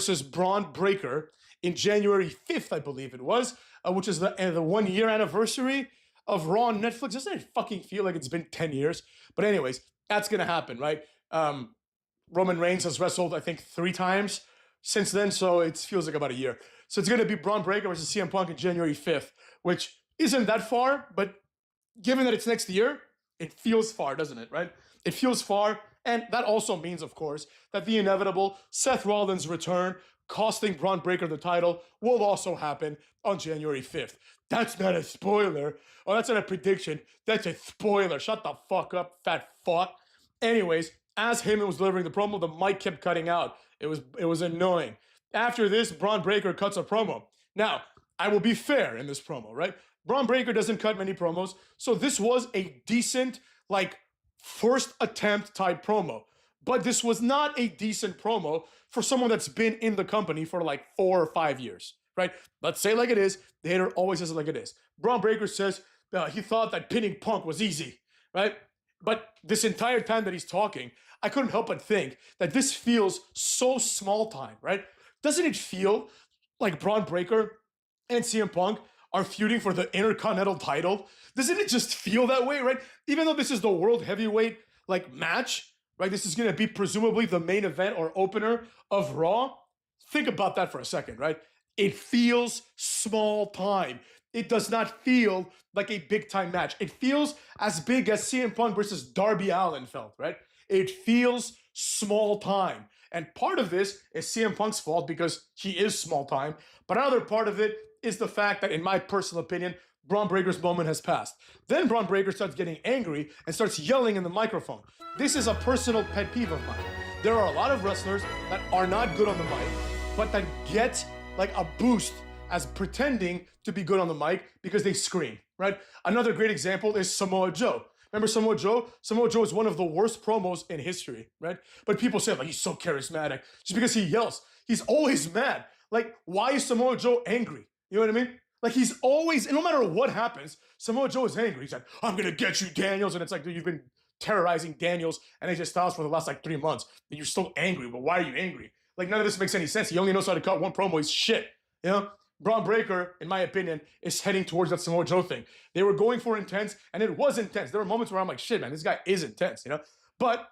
versus Braun Breaker in January 5th, I believe it was, which is the 1 year anniversary of Raw on Netflix. Doesn't it fucking feel like it's been 10 years? But anyways, that's going to happen, right? Roman Reigns has wrestled, I think, 3 times since then, so it feels like about a year. So it's going to be Braun Breaker versus CM Punk in January 5th, which isn't that far, but given that it's next year, it feels far, doesn't it, right? It feels far, and that also means, of course, that the inevitable Seth Rollins return, costing Braun Breaker the title, will also happen on January 5th. That's not a spoiler. Oh, that's not a prediction. That's a spoiler. Shut the fuck up, fat fuck. Anyways, as Heyman was delivering the promo, the mic kept cutting out. It was annoying. After this, Braun Breaker cuts a promo. Now, I will be fair in this promo, right? Braun Breaker doesn't cut many promos, so this was a decent, like, first attempt type promo. But this was not a decent promo for someone that's been in the company for like 4 or 5 years, right? Let's say it like it is. The hater always says it like it is. Braun Breaker says he thought that pinning Punk was easy, right? But this entire time that he's talking, I couldn't help but think that this feels so small time, right? Doesn't it feel like Braun Breaker and CM Punk are feuding for the Intercontinental title? Doesn't it just feel that way, right? Even though this is the World Heavyweight like match, right? This is going to be presumably the main event or opener of Raw. Think about that for a second, right? It feels small time. It does not feel like a big time match. It feels as big as CM Punk versus Darby Allin felt, right? It feels small time. And part of this is CM Punk's fault because he is small time. But another part of it is the fact that, in my personal opinion, Braun Breaker's moment has passed. Then Braun Breaker starts getting angry and starts yelling in the microphone. This is a personal pet peeve of mine. There are a lot of wrestlers that are not good on the mic, but that get like a boost as pretending to be good on the mic because they scream, right? Another great example is Samoa Joe. Remember Samoa Joe? Samoa Joe is one of the worst promos in history, right? But people say, like, he's so charismatic just because he yells. He's always mad. Like, why is Samoa Joe angry? You know what I mean? Like, he's always, and no matter what happens, Samoa Joe is angry. He's like, I'm going to get you, Daniels. And it's like, dude, you've been terrorizing Daniels and AJ Styles for the last, like, 3 months. And you're still angry. But why are you angry? Like, none of this makes any sense. He only knows how to cut one promo. He's shit. You know? Braun Breaker, in my opinion, is heading towards that Samoa Joe thing. They were going for intense, and it was intense. There were moments where I'm like, shit, man, this guy is intense, you know? But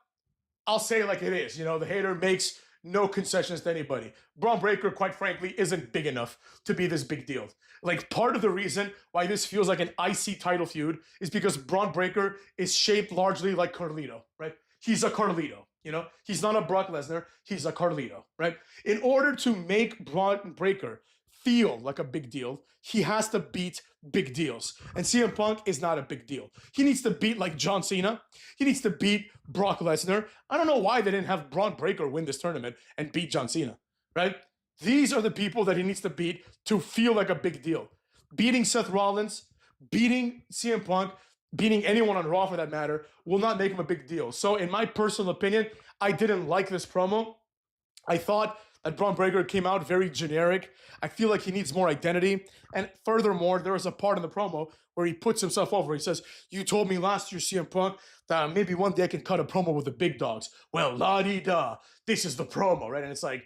I'll say it like it is. You know, the hater makes no concessions to anybody. Braun Breaker, quite frankly, isn't big enough to be this big deal. Like, part of the reason why this feels like an icy title feud is because Braun Breaker is shaped largely like Carlito, right? He's a Carlito, you know? He's not a Brock Lesnar. He's a Carlito, right? In order to make Braun Breaker feel like a big deal, he has to beat big deals. And CM Punk is not a big deal. He needs to beat like John Cena. He needs to beat Brock Lesnar. I don't know why they didn't have Braun Breaker win this tournament and beat John Cena, right? These are the people that he needs to beat to feel like a big deal. Beating Seth Rollins, beating CM Punk, beating anyone on Raw for that matter, will not make him a big deal. So in my personal opinion, I didn't like this promo. I thought that Braun Breaker came out very generic. I feel like he needs more identity. And furthermore, there was a part in the promo where he puts himself over. He says, you told me last year, CM Punk, that maybe one day I can cut a promo with the big dogs. Well, la-di-da, this is the promo, right? And it's like,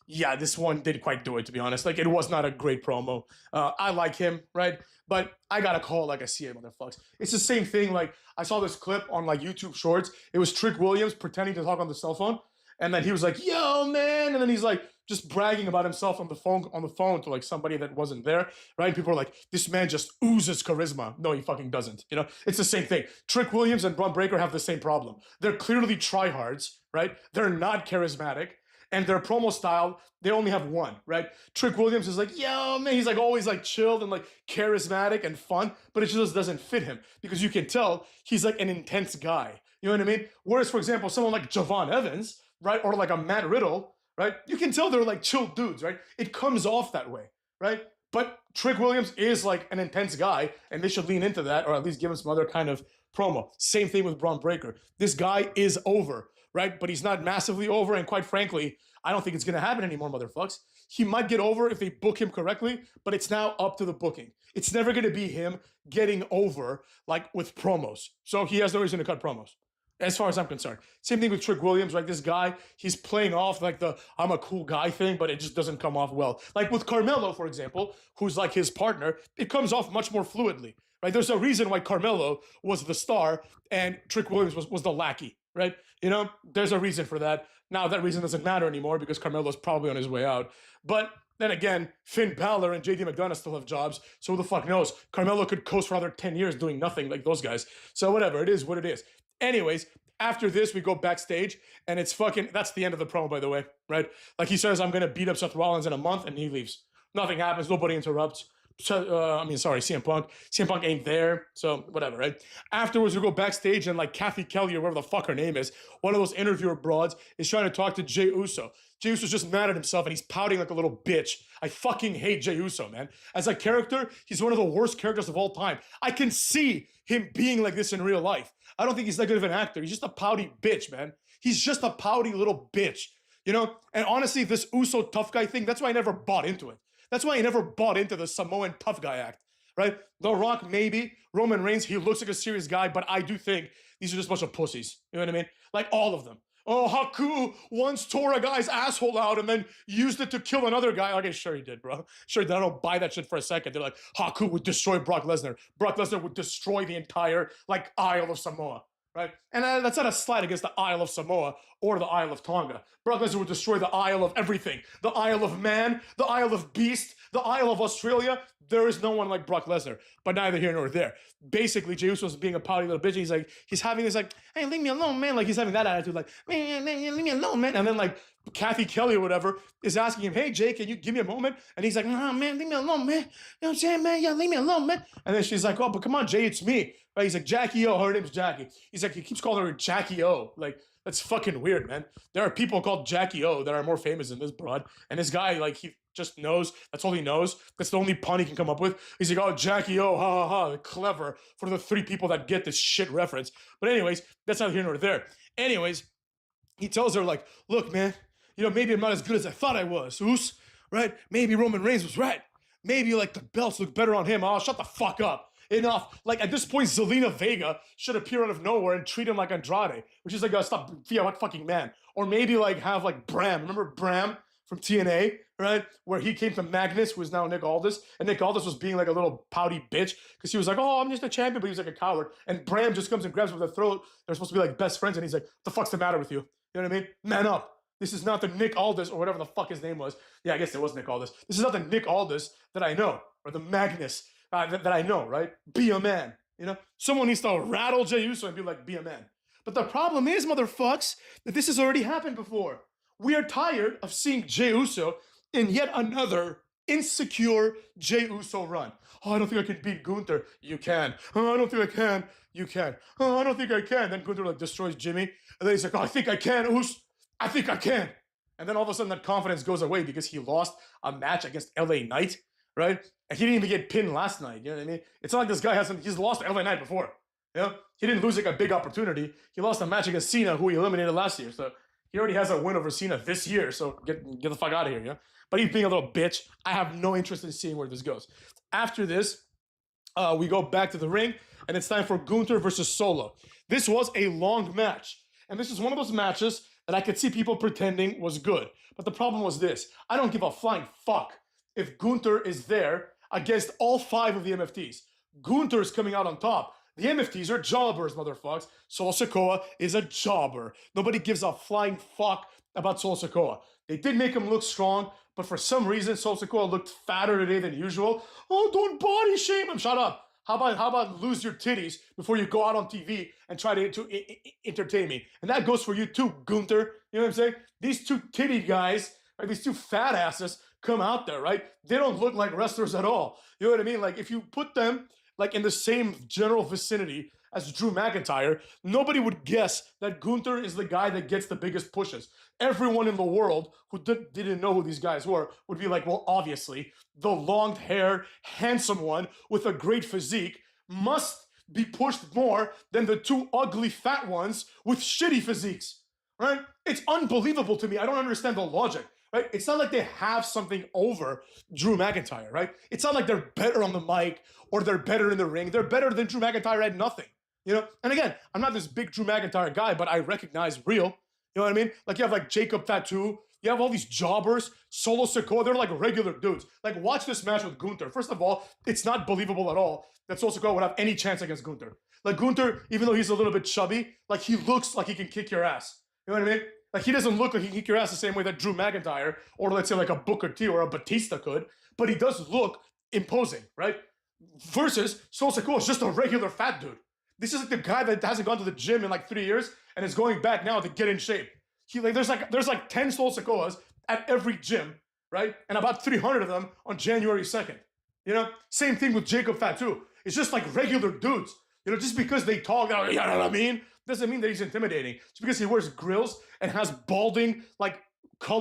yeah, this one didn't quite do it, to be honest. Like, it was not a great promo. I like him, right? But I gotta call it like I see it, motherfuckers. It's the same thing. Like, I saw this clip on like YouTube Shorts. It was Trick Williams pretending to talk on the cell phone. And then he was like, yo, man. And then he's like just bragging about himself on the phone to like somebody that wasn't there, right? And people are like, this man just oozes charisma. No, he fucking doesn't. You know, it's the same thing. Trick Williams and Braun Breaker have the same problem. They're clearly tryhards, right? They're not charismatic. And their promo style, they only have one, right? Trick Williams is like, yo, man, he's like always like chilled and like charismatic and fun, but it just doesn't fit him because you can tell he's like an intense guy. You know what I mean? Whereas, for example, someone like Javon Evans, right? Or like a Matt Riddle, right? You can tell they're like chill dudes, right? It comes off that way, right? But Trick Williams is like an intense guy, and they should lean into that or at least give him some other kind of promo. Same thing with Braun Breaker. This guy is over, right? But he's not massively over, and quite frankly, I don't think it's going to happen anymore, motherfucks. He might get over if they book him correctly, but it's now up to the booking. It's never going to be him getting over like with promos. So he has no reason to cut promos. as far as I'm concerned. Same thing with Trick Williams, right? This guy, he's playing off like the I'm a cool guy thing, but it just doesn't come off well. Like with Carmelo, for example, who's like his partner, it comes off much more fluidly, right? There's a reason why Carmelo was the star and Trick Williams was the lackey, right? You know, there's a reason for that. Now that reason doesn't matter anymore because Carmelo's probably on his way out. But then again, Finn Balor and JD McDonough still have jobs, so who the fuck knows? Carmelo could coast for another 10 years doing nothing like those guys. So whatever, it is what it is. Anyways, after this, we go backstage, and it's fucking, that's the end of the promo, by the way, right? Like he says, I'm going to beat up Seth Rollins in a month, and he leaves. Nothing happens, nobody interrupts. CM Punk. CM Punk ain't there, so whatever, right? Afterwards, we go backstage, and like Kathy Kelly, or whatever the fuck her name is, one of those interviewer broads, is trying to talk to Jey Uso. Jey Uso's just mad at himself, and he's pouting like a little bitch. I fucking hate Jey Uso, man. As a character, he's one of the worst characters of all time. I can see him being like this in real life. I don't think he's that good of an actor. He's just a pouty bitch, man. He's just a pouty little bitch, you know? And honestly, this Uso tough guy thing, that's why I never bought into it. That's why I never bought into the Samoan tough guy act, right? The Rock, maybe. Roman Reigns, he looks like a serious guy, but I do think these are just a bunch of pussies. You know what I mean? Like all of them. Oh, Haku once tore a guy's asshole out and then used it to kill another guy. Okay, sure he did, bro. Sure he did. I don't buy that shit for a second. They're like, Haku would destroy Brock Lesnar. Brock Lesnar would destroy the entire, like, Isle of Samoa, right? And that's not a slight against the Isle of Samoa or the Isle of Tonga. Brock Lesnar would destroy the Isle of everything. The Isle of Man, the Isle of Beast, the Isle of Australia. There is no one like Brock Lesnar, but neither here nor there. Basically, Jey Uso's being a pouty little bitch. He's having this like, hey, leave me alone, man. Like he's having that attitude, like, man, leave me alone, man. And then like Kathy Kelly or whatever is asking him, hey, Jay, can you give me a moment? And he's like, nah, man, leave me alone, man. You know what I'm saying, man? Yeah, leave me alone, man. And then she's like, oh, but come on, Jay, it's me. Right? He's like, Jackie O. Her name's Jackie. He's like, he keeps calling her Jackie O. Like, that's fucking weird, man. There are people called Jackie O that are more famous than this broad. And this guy, like, he just knows. That's all he knows. That's the only pun he can come up with. He's like, oh, Jackie O, ha, ha, ha. Clever for the 3 people that get this shit reference. But anyways, that's not here nor there. Anyways, he tells her, like, look, man, you know, maybe I'm not as good as I thought I was. Oos, right? Maybe Roman Reigns was right. Maybe, like, the belts look better on him. Oh, shut the fuck up. Enough. Like, at this point, Zelina Vega should appear out of nowhere and treat him like Andrade, which is like, stop, yeah, what fucking man. Or maybe, like, have, like, Bram. Remember Bram from TNA, right? Where he came to Magnus, who is now Nick Aldis, and Nick Aldis was being, like, a little pouty bitch, because he was like, oh, I'm just a champion, but he was, like, a coward. And Bram just comes and grabs him by the throat. They're supposed to be, like, best friends, and he's like, the fuck's the matter with you? You know what I mean? Man up. This is not the Nick Aldis, or whatever the fuck his name was. Yeah, I guess it was Nick Aldis. This is not the Nick Aldis that I know, or the Magnus that I know, right? Be a man, you know? Someone needs to rattle Jey Uso and be like, be a man. But the problem is, motherfucks, that this has already happened before. We are tired of seeing Jey Uso in yet another insecure Jey Uso run. Oh, I don't think I can beat Gunther. You can. Oh, I don't think I can. You can. Oh, I don't think I can. Then Gunther, like, destroys Jimmy. And then he's like, oh, I think I can, Us. I think I can. And then all of a sudden that confidence goes away because he lost a match against LA Knight, right? And he didn't even get pinned last night, you know what I mean? It's not like this guy he's lost LA Knight before, you know? He didn't lose like a big opportunity. He lost a match against Cena, who he eliminated last year, so he already has a win over Cena this year, so get the fuck out of here, you know? But he's being a little bitch. I have no interest in seeing where this goes. After this, we go back to the ring, and it's time for Gunther versus Solo. This was a long match, and this is one of those matches that I could see people pretending was good. But the problem was this. I don't give a flying fuck if Gunther is there against all 5 of the MFTs. Gunther is coming out on top. The MFTs are jobbers, motherfucks. Solo Sikoa is a jobber. Nobody gives a flying fuck about Solo Sikoa. They did make him look strong, but for some reason, Solo Sikoa looked fatter today than usual. Oh, don't body shame him. Shut up. How about lose your titties before you go out on TV and try to entertain me? And that goes for you too, Gunther. You know what I'm saying? These 2 titty guys, right, these 2 fat asses come out there, right? They don't look like wrestlers at all. You know what I mean? Like, if you put them, like, in the same general vicinity as Drew McIntyre, nobody would guess that Gunther is the guy that gets the biggest pushes. Everyone in the world who didn't know who these guys were would be like, well, obviously, the long-haired, handsome one with a great physique must be pushed more than the 2 ugly fat ones with shitty physiques, right? It's unbelievable to me. I don't understand the logic, right? It's not like they have something over Drew McIntyre, right? It's not like they're better on the mic or they're better in the ring. They're better than Drew McIntyre at nothing. You know, and again, I'm not this big Drew McIntyre guy, but I recognize real. You know what I mean? Like you have like Jacob Fatu, you have all these jobbers, Solo Sikoa, they're like regular dudes. Like watch this match with Gunther. First of all, it's not believable at all that Solo Sikoa would have any chance against Gunther. Like Gunther, even though he's a little bit chubby, like he looks like he can kick your ass. You know what I mean? Like he doesn't look like he can kick your ass the same way that Drew McIntyre or let's say like a Booker T or a Batista could, but he does look imposing, right? Versus Solo Sikoa is just a regular fat dude. This is like the guy that hasn't gone to the gym in like 3 years and is going back now to get in shape. He like there's like 10 Solo Sikoas at every gym, right? And about 300 of them on January 2nd. You know, same thing with Jacob Fatu. It's just like regular dudes. You know, just because they talk, you know what I mean, doesn't mean that he's intimidating. Just because he wears grills and has balding like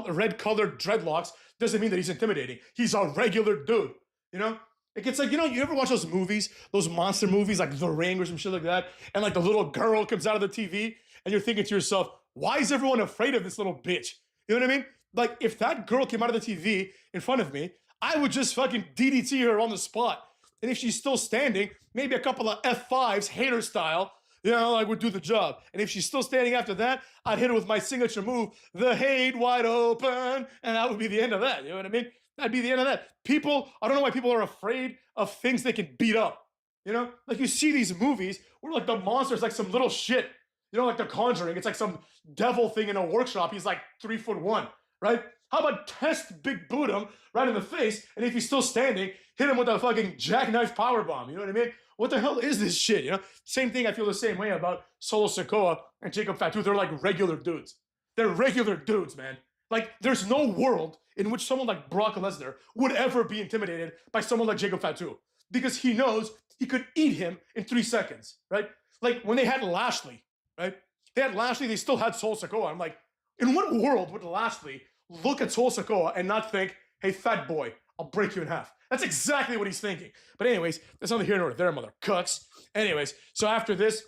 red-colored dreadlocks doesn't mean that he's intimidating. He's a regular dude. You know. It's like, you know, you ever watch those movies, those monster movies like The Ring or some shit like that, and like the little girl comes out of the TV and you're thinking to yourself, why is everyone afraid of this little bitch? You know what I mean? Like if that girl came out of the TV in front of me, I would just fucking DDT her on the spot. And if she's still standing, maybe a couple of F5s, hater style, you know, I would do the job. And if she's still standing after that, I'd hit her with my signature move, the Hade wide open, and that would be the end of that. You know what I mean? That'd be the end of that. People, I don't know why people are afraid of things they can beat up. You know? Like you see these movies where like the monster's like some little shit. You know, like The Conjuring. It's like some devil thing in a workshop. He's like 3'1", right? How about test Big Boot him right in the face, and if he's still standing, hit him with a fucking jackknife powerbomb. You know what I mean? What the hell is this shit? You know? Same thing, I feel the same way about Solo Sikoa and Jacob Fatu. They're like regular dudes. They're regular dudes, man. Like, there's no world in which someone like Brock Lesnar would ever be intimidated by someone like Jacob Fatu because he knows he could eat him in 3 seconds, right? Like, when they had Lashley, right? They had Lashley, they still had Solo Sikoa. I'm like, in what world would Lashley look at Solo Sikoa and not think, hey, fat boy, I'll break you in half? That's exactly what he's thinking. But anyways, that's neither here nor there, mother cucks. Anyways, so after this,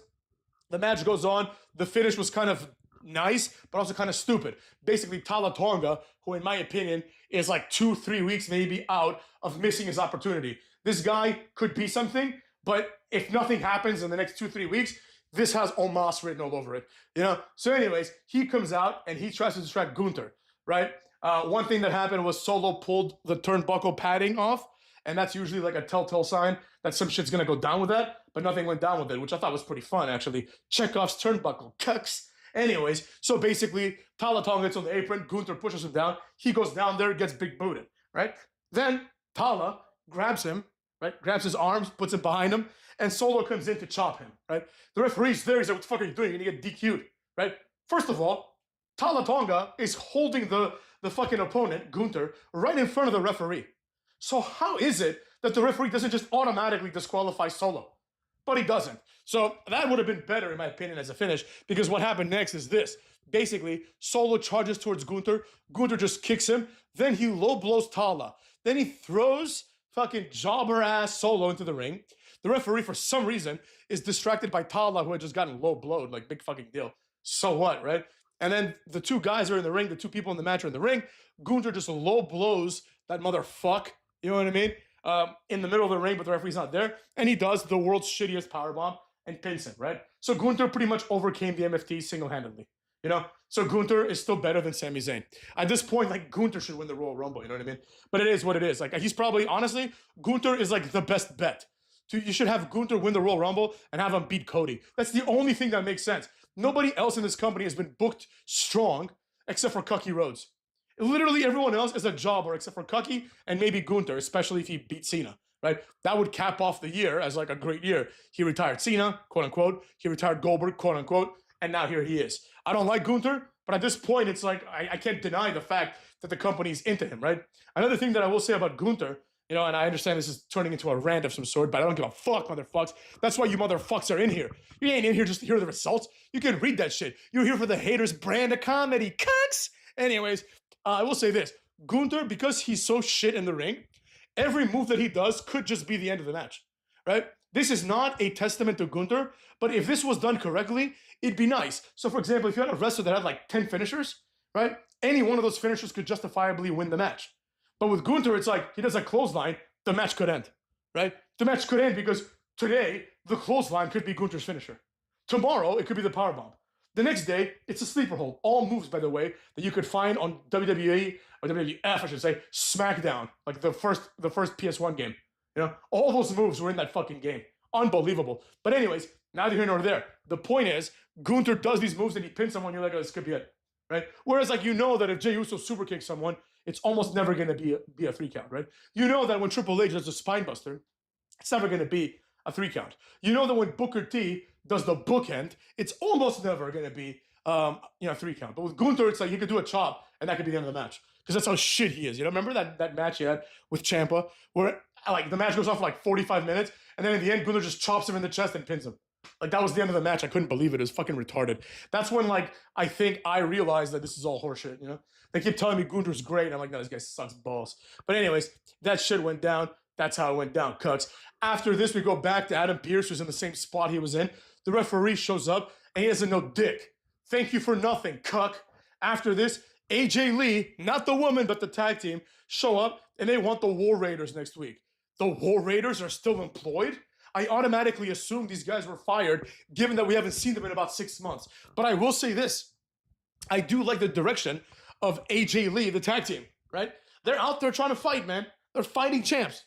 the match goes on. The finish was kind of nice, but also kind of stupid. Basically, Tala Tonga, who in my opinion is like 2-3 weeks maybe out of missing his opportunity. This guy could be something, but if nothing happens in the next 2-3 weeks, this has Omos written all over it, you know? So anyways, he comes out and he tries to distract Gunther, right? One thing that happened was Solo pulled the turnbuckle padding off, and that's usually like a telltale sign that some shit's gonna go down with that, but nothing went down with it, which I thought was pretty fun, actually. Chekhov's turnbuckle, cucks. Anyways, so basically, Tala Tonga gets on the apron, Gunther pushes him down, he goes down there, gets big booted, right? Then Tala grabs him, right? Grabs his arms, puts him behind him, and Solo comes in to chop him, right? The referee's there, he's like, what the fuck are you doing? You're gonna get DQ'd, right? First of all, Tala Tonga is holding the fucking opponent, Gunther, right in front of the referee. So how is it that the referee doesn't just automatically disqualify Solo? But he doesn't. So that would have been better, in my opinion, as a finish, because what happened next is this. Basically, Solo charges towards Gunther. Gunther just kicks him. Then he low blows Tala. Then he throws fucking jobber-ass Solo into the ring. The referee, for some reason, is distracted by Tala, who had just gotten low blowed, like big fucking deal. So what, right? And then the two guys are in the ring. The two people in the match are in the ring. Gunther just low blows that motherfucker. You know what I mean? In the middle of the ring, but the referee's not there. And he does the world's shittiest powerbomb and pins him, right? So Gunther pretty much overcame the MFT single-handedly, you know? So Gunther is still better than Sami Zayn. At this point, like, Gunther should win the Royal Rumble, you know what I mean? But it is what it is. Like, he's probably, honestly, Gunther is like the best bet. So you should have Gunther win the Royal Rumble and have him beat Cody. That's the only thing that makes sense. Nobody else in this company has been booked strong except for Cucky Rhodes. Literally everyone else is a jobber except for Cucky and maybe Gunther, especially if he beats Cena, right? That would cap off the year as like a great year. He retired Cena, quote unquote. He retired Goldberg, quote unquote. And now here he is. I don't like Gunther, but at this point, it's like, I can't deny the fact that the company's into him, right? Another thing that I will say about Gunther, you know, and I understand this is turning into a rant of some sort, but I don't give a fuck, motherfucks. That's why you motherfucks are in here. You ain't in here just to hear the results. You can read that shit. You're here for the haters' brand of comedy. Cucks! Anyways, I will say this. Gunther, because he's so shit in the ring, every move that he does could just be the end of the match, right? This is not a testament to Gunther, but if this was done correctly, it'd be nice. So, for example, if you had a wrestler that had like 10 finishers, right? Any one of those finishers could justifiably win the match. But with Gunther, it's like he does a clothesline, the match could end, right? The match could end because Today, the clothesline could be Gunther's finisher. Tomorrow, it could be the powerbomb. The next day, it's a sleeper hold. All moves, by the way, that you could find on WWE or WWF, I should say, SmackDown, like the first PS1 game. You know, all those moves were in that fucking game. Unbelievable. But anyways, neither here nor there. The point is, Gunther does these moves and he pins someone. You're like, oh, this could be it, right? Whereas, like, you know that if Jey Uso super kicks someone, it's almost never going to be a 3 count, right? You know that when Triple H does a spine buster, it's never going to be a 3 count. You know that when Booker T does the bookend, it's almost never going to be 3 count. But with Gunther, it's like he could do a chop and that could be the end of the match because that's how shit he is. You know, remember that match he had with Ciampa where like the match goes on for like 45 minutes and then in the end Gunther just chops him in the chest and pins him. Like that was the end of the match. I couldn't believe it. It was fucking retarded. That's when like I think I realized that this is all horseshit. You know, they keep telling me Gunther's great. I'm like, no, this guy sucks balls. But anyways, that shit went down. That's how it went down, cucks. After this, we go back to Adam Pearce, who's in the same spot he was in. The referee shows up, and he doesn't know dick. Thank you for nothing, cuck. After this, AJ Lee, not the woman, but the tag team, show up, and they want the War Raiders next week. The War Raiders are still employed? I automatically assume these guys were fired, given that we haven't seen them in about 6 months. But I will say this. I do like the direction of AJ Lee, the tag team, right? They're out there trying to fight, man. They're fighting champs.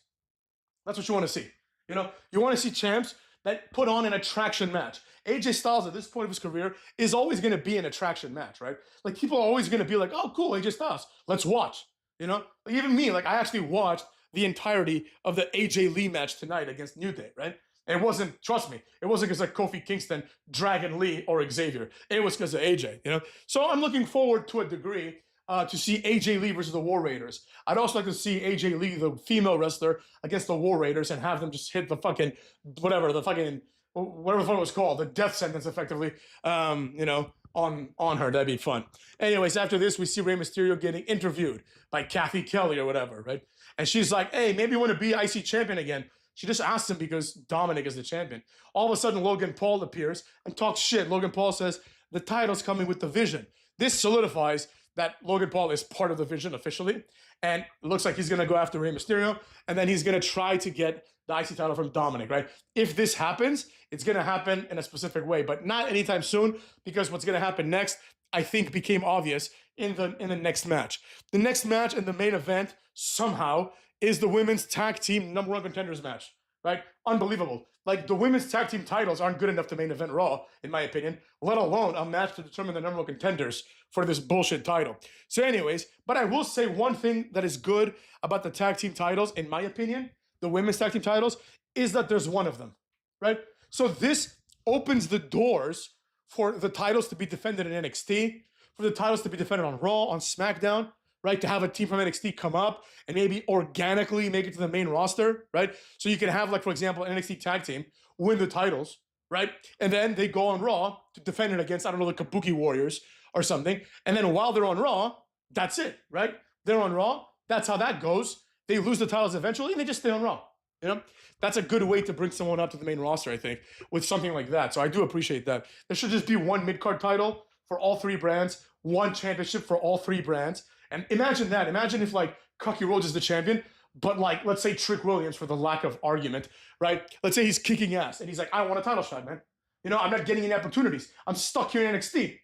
That's what you want to see. You know, you want to see champs that put on an attraction match. AJ Styles at this point of his career is always going to be an attraction match, right? Like people are always going to be like, oh, cool, AJ Styles, let's watch. You know, like, even me, like I actually watched the entirety of the AJ Lee match tonight against New Day, right? It wasn't, trust me, it wasn't because of Kofi Kingston, Dragon Lee, or Xavier. It was because of AJ, you know? So I'm looking forward to a degree to see AJ Lee versus the War Raiders. I'd also like to see AJ Lee, the female wrestler, against the War Raiders and have them just hit the fucking, whatever the fuck it was called, the death sentence effectively, you know, on her. That'd be fun. Anyways, after this, we see Rey Mysterio getting interviewed by Kathy Kelly or whatever, right? And she's like, hey, maybe you want to be IC champion again. She just asked him because Dominic is the champion. All of a sudden, Logan Paul appears and talks shit. Logan Paul says, the title's coming with the Vision. This solidifies that Logan Paul is part of the Vision officially. And it looks like he's going to go after Rey Mysterio. And then he's going to try to get the IC title from Dominic, right? If this happens, it's going to happen in a specific way, but not anytime soon because what's going to happen next, I think, became obvious in the next match. The next match in the main event, somehow, is the women's tag team #1 contenders match, right? Unbelievable. Like, the women's tag team titles aren't good enough to main event Raw, in my opinion, let alone a match to determine the #1 contenders for this bullshit title. So anyways, but I will say one thing that is good about the tag team titles, in my opinion, the women's tag team titles, is that there's one of them, right? So this opens the doors for the titles to be defended in NXT, for the titles to be defended on Raw, on SmackDown, right? To have a team from NXT come up and maybe organically make it to the main roster, right? So you can have, like, for example, an NXT tag team win the titles, right? And then they go on Raw to defend it against, I don't know, the Kabuki Warriors or something. And then while they're on Raw, that's it, right? They're on Raw. That's how that goes. They lose the titles eventually and they just stay on Raw. You know, that's a good way to bring someone up to the main roster, I think, with something like that. So I do appreciate that. There should just be one mid-card title for all 3 brands, one championship for all 3 brands. And imagine that. Imagine if, like, Cookie Rhodes is the champion, but, like, let's say Trick Williams, for the lack of argument, right? Let's say he's kicking ass and he's like, I want a title shot, man. You know, I'm not getting any opportunities. I'm stuck here in NXT.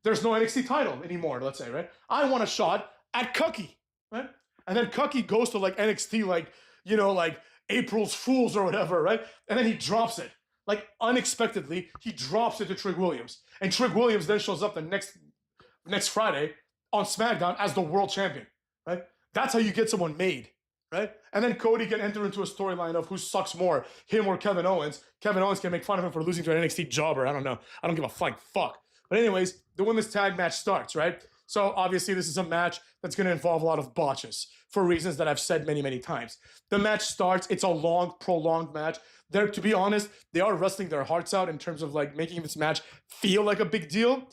There's no NXT title anymore, let's say, right? I want a shot at Cookie, right? And then Cookie goes to, like, NXT, like, you know, like April's Fools or whatever, right? And then he drops it. Like, unexpectedly, he drops it to Trick Williams. And Trick Williams then shows up the next Friday on SmackDown as the world champion, right? That's how you get someone made, right? And then Cody can enter into a storyline of who sucks more, him or Kevin Owens. Kevin Owens can make fun of him for losing to an NXT jobber. I don't know. I don't give a flying fuck. But anyways, the women's tag match starts, right? So obviously this is a match that's going to involve a lot of botches for reasons that I've said many, many times. The match starts. It's a long, prolonged match. To be honest, they are wrestling their hearts out in terms of, like, making this match feel like a big deal.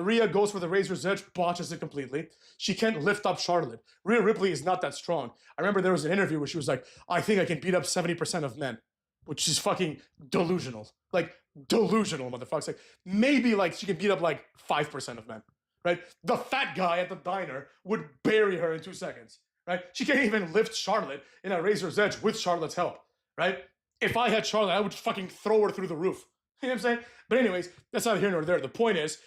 Rhea goes for the Razor's Edge, botches it completely. She can't lift up Charlotte. Rhea Ripley is not that strong. I remember there was an interview where she was like, I think I can beat up 70% of men, which is fucking delusional. Like, delusional, motherfuckers. Like, maybe, like, she can beat up, like, 5% of men, right? The fat guy at the diner would bury her in 2 seconds, right? She can't even lift Charlotte in a Razor's Edge with Charlotte's help, right? If I had Charlotte, I would fucking throw her through the roof. You know what I'm saying? But anyways, that's neither here nor there. The point is,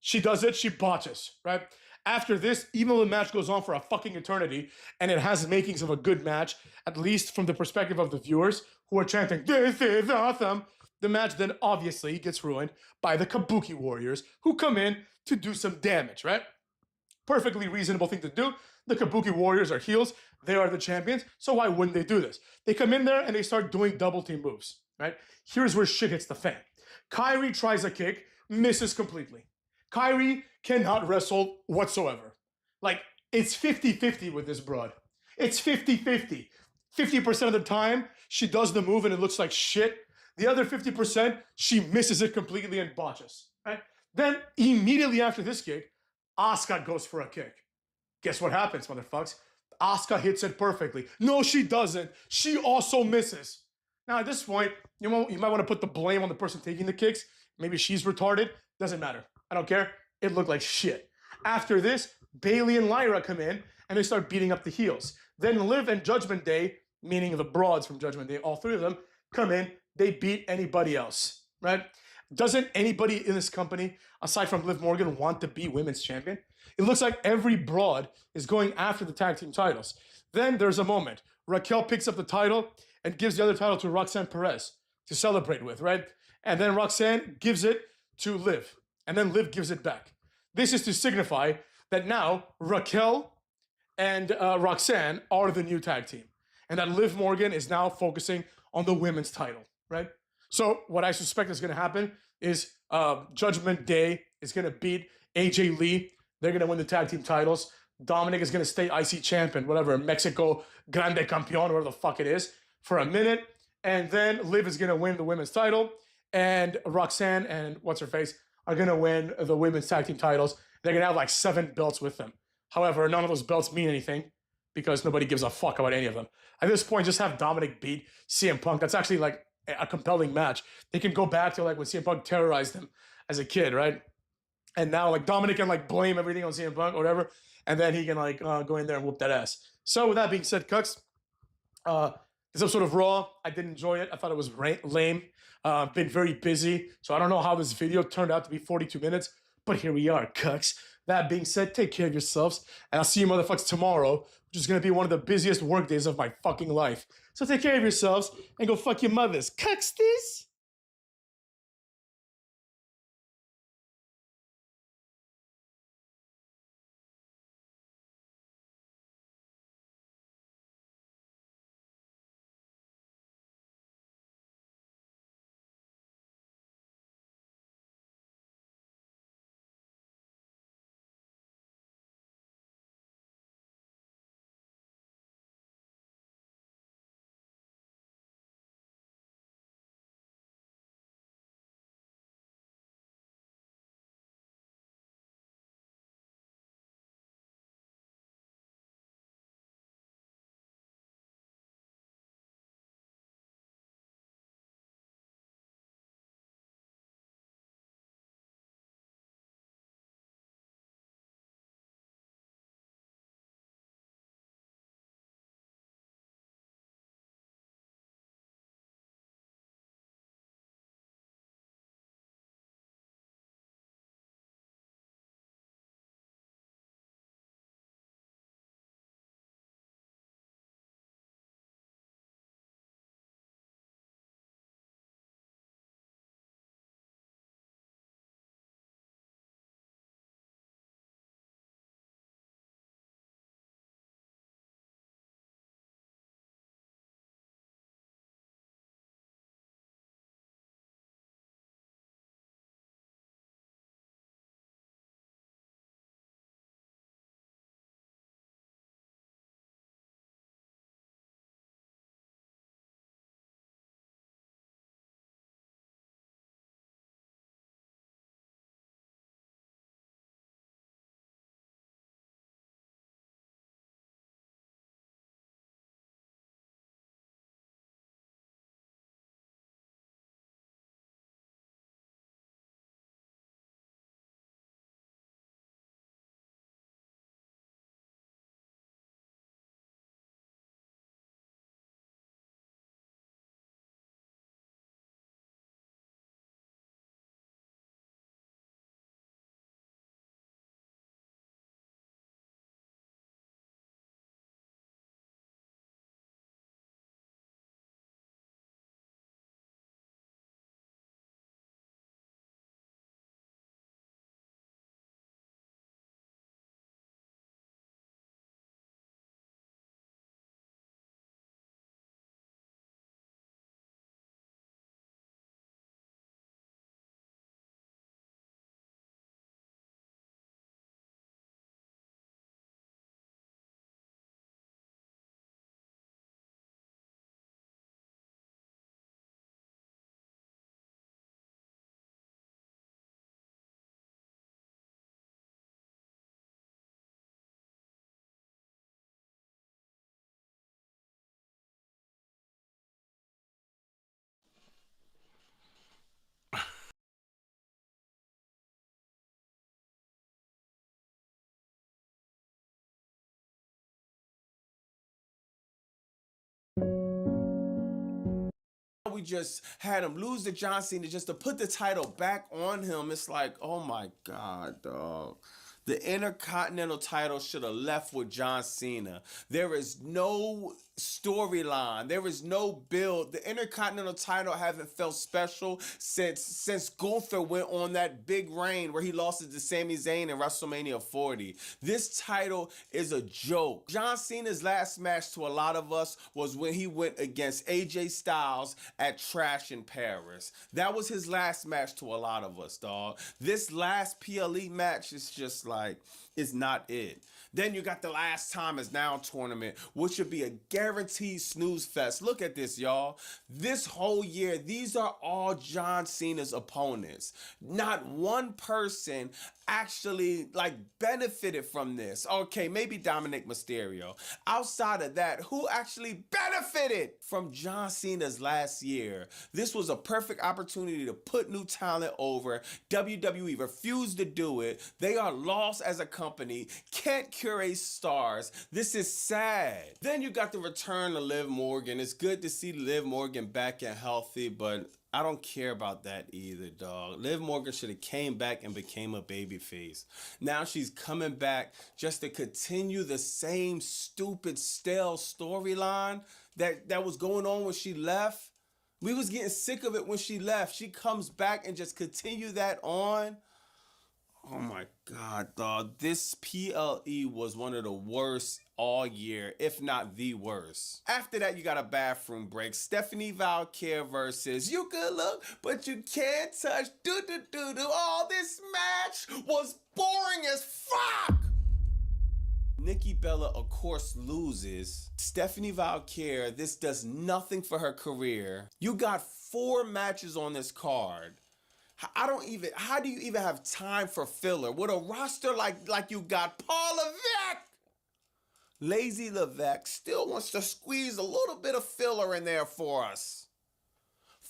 she does it, she botches, right? After this, even though the match goes on for a fucking eternity, and it has makings of a good match, at least from the perspective of the viewers who are chanting, "This is awesome," the match then obviously gets ruined by the Kabuki Warriors, who come in to do some damage, right? Perfectly reasonable thing to do. The Kabuki Warriors are heels. They are the champions. So why wouldn't they do this? They come in there and they start doing double team moves, right? Here's where shit hits the fan. Kyrie tries a kick, misses completely. Kyrie cannot wrestle whatsoever. Like, it's 50-50 with this broad. It's 50-50. 50% of the time, she does the move and it looks like shit. The other 50%, she misses it completely and botches, right? Then, immediately after this kick, Asuka goes for a kick. Guess what happens, motherfuckers? Asuka hits it perfectly. No, she doesn't. She also misses. Now, at this point, you might want to put the blame on the person taking the kicks. Maybe she's retarded. Doesn't matter. I don't care. It looked like shit. After this, Bayley and Lyra come in and they start beating up the heels. Then Liv and Judgment Day, meaning the broads from Judgment Day, all three of them, come in. They beat anybody else, right? Doesn't anybody in this company, aside from Liv Morgan, want to be women's champion? It looks like every broad is going after the tag team titles. Then there's a moment. Raquel picks up the title and gives the other title to Roxanne Perez to celebrate with, right? And then Roxanne gives it to Liv. And then Liv gives it back. This is to signify that now Raquel and Roxanne are the new tag team. And that Liv Morgan is now focusing on the women's title, right? So what I suspect is going to happen is Judgment Day is going to beat AJ Lee. They're going to win the tag team titles. Dominic is going to stay IC champion, whatever, Mexico Grande Campeón, whatever the fuck it is, for a minute. And then Liv is going to win the women's title. And Roxanne and what's-her-face are going to win the women's tag team titles. They're going to have like 7 belts with them. However, none of those belts mean anything because nobody gives a fuck about any of them. At this point, just have Dominic beat CM Punk. That's actually like a compelling match. They can go back to like when CM Punk terrorized him as a kid, right? And now like Dominic can like blame everything on CM Punk or whatever, and then he can like go in there and whoop that ass. So with that being said, Cucks, this episode of Raw, I did enjoy it. I thought it was lame. Been very busy, so I don't know how this video turned out to be 42 minutes, but here we are, Cucks. That being said, take care of yourselves, and I'll see you motherfuckers tomorrow, which is going to be one of the busiest work days of my fucking life. So take care of yourselves, and go fuck your mothers. Cucks this! we just had him lose to John Cena just to put the title back on him. It's like, oh my God, dog. The Intercontinental title should have left with John Cena. There is no storyline. There is no build. The Intercontinental title haven't felt special since Gunther went on that big reign where he lost it to Sami Zayn in WrestleMania 40. This title is a joke. John Cena's last match to a lot of us was when he went against AJ Styles at Trash in Paris. That was his last match to a lot of us, dog. This last PLE match is just like, it's not it. Then you got the Last Time Is Now tournament, which should be a guaranteed snooze fest. Look at this, y'all. This whole year, these are all John Cena's opponents. Not one person actually benefited from this. Okay, maybe Dominic Mysterio. Outside of that, who actually benefited from John Cena's last year? This was a perfect opportunity to put new talent over. WWE refused to do it. They are lost as a company, can't curate stars. This is sad. Then you got the return of Liv Morgan. It's good to see Liv Morgan back and healthy, but I don't care about that either, dog. Liv Morgan should have came back and became a babyface. Now she's coming back just to continue the same stupid, stale storyline that was going on when she left. We was getting sick of it when she left. She comes back and just continue that on. Oh my God, dog. This PLE was one of the worst all year, if not the worst. After that, you got a bathroom break. Stephanie Valkyrie versus You Could Look, but you can't touch. Oh, this match was boring as fuck. Nikki Bella, of course, loses. Stephanie Valkyrie, this does nothing for her career. You got 4 matches on this card. How do you even have time for filler? With a roster like you got Paul Levesque. Lazy Levesque still wants to squeeze a little bit of filler in there for us.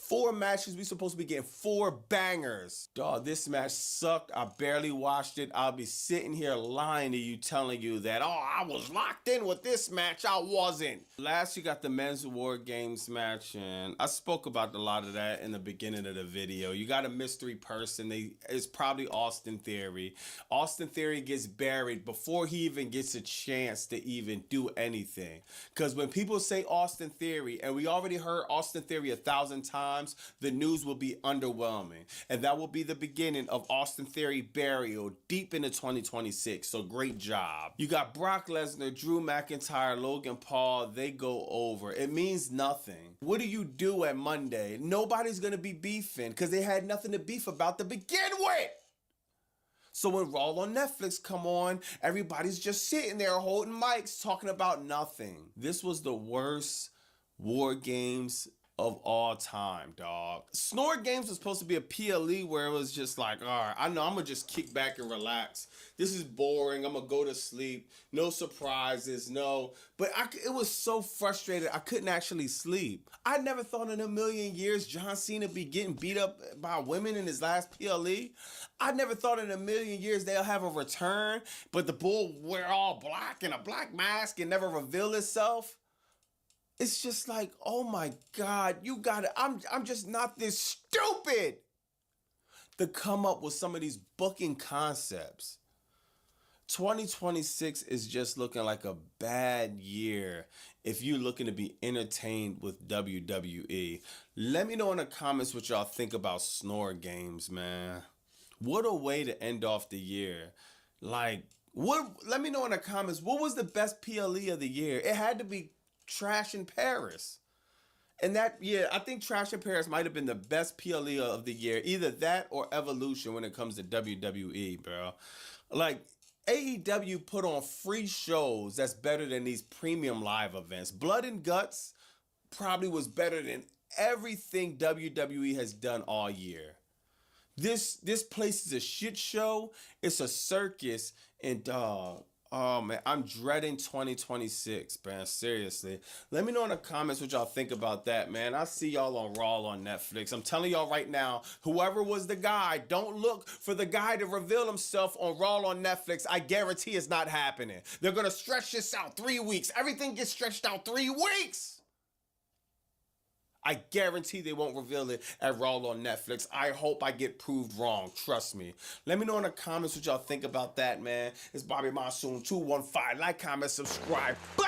4 matches, we supposed to be getting 4 bangers. Dog, this match sucked. I barely watched it. I'll be sitting here lying to you, telling you that, oh, I was locked in with this match. I wasn't. Last, you got the Men's War Games match, and I spoke about a lot of that in the beginning of the video. You got a mystery person. It's probably Austin Theory. Austin Theory gets buried before he even gets a chance to even do anything. Because when people say Austin Theory, and we already heard Austin Theory 1,000 times, the news will be underwhelming. And that will be the beginning of Austin Theory burial deep into 2026. So great job. You got Brock Lesnar, Drew McIntyre, Logan Paul. They go over. It means nothing. What do you do at Monday? Nobody's going to be beefing because they had nothing to beef about to begin with. So when Raw on Netflix come on, everybody's just sitting there holding mics talking about nothing. This was the worst War Games of all time, dog. Snore Games was supposed to be a PLE where it was just like, all right, I know I'm gonna just kick back and relax. This is boring. I'm gonna go to sleep. No surprises, no. But it was so frustrated. I couldn't actually sleep. I never thought in a million years John Cena be getting beat up by women in his last PLE. I never thought in a million years they'll have a return, but the bull wear all black and a black mask and never reveal itself. It's just like, oh my God, you got it. I'm just not this stupid to come up with some of these booking concepts. 2026 is just looking like a bad year if you're looking to be entertained with WWE. Let me know in the comments what y'all think about Snore Games, man. What a way to end off the year. Let me know in the comments, what was the best PLE of the year? It had to be Trash in Paris. And I think Trash in Paris might have been the best PLE of the year. Either that or Evolution when it comes to WWE, bro. Like, AEW put on free shows that's better than these premium live events. Blood and Guts probably was better than everything WWE has done all year. This place is a shit show. It's a circus, and dog. Oh man, I'm dreading 2026, man. Seriously. Let me know in the comments what y'all think about that, man. I'll see y'all on Raw on Netflix. I'm telling y'all right now, whoever was the guy, don't look for the guy to reveal himself on Raw on Netflix. I guarantee it's not happening. They're gonna stretch this out 3 weeks. Everything gets stretched out 3 weeks. I guarantee they won't reveal it at Raw on Netflix. I hope I get proved wrong. Trust me. Let me know in the comments what y'all think about that, man. It's Bobby Monsoon 215. Like, comment, subscribe. Bah!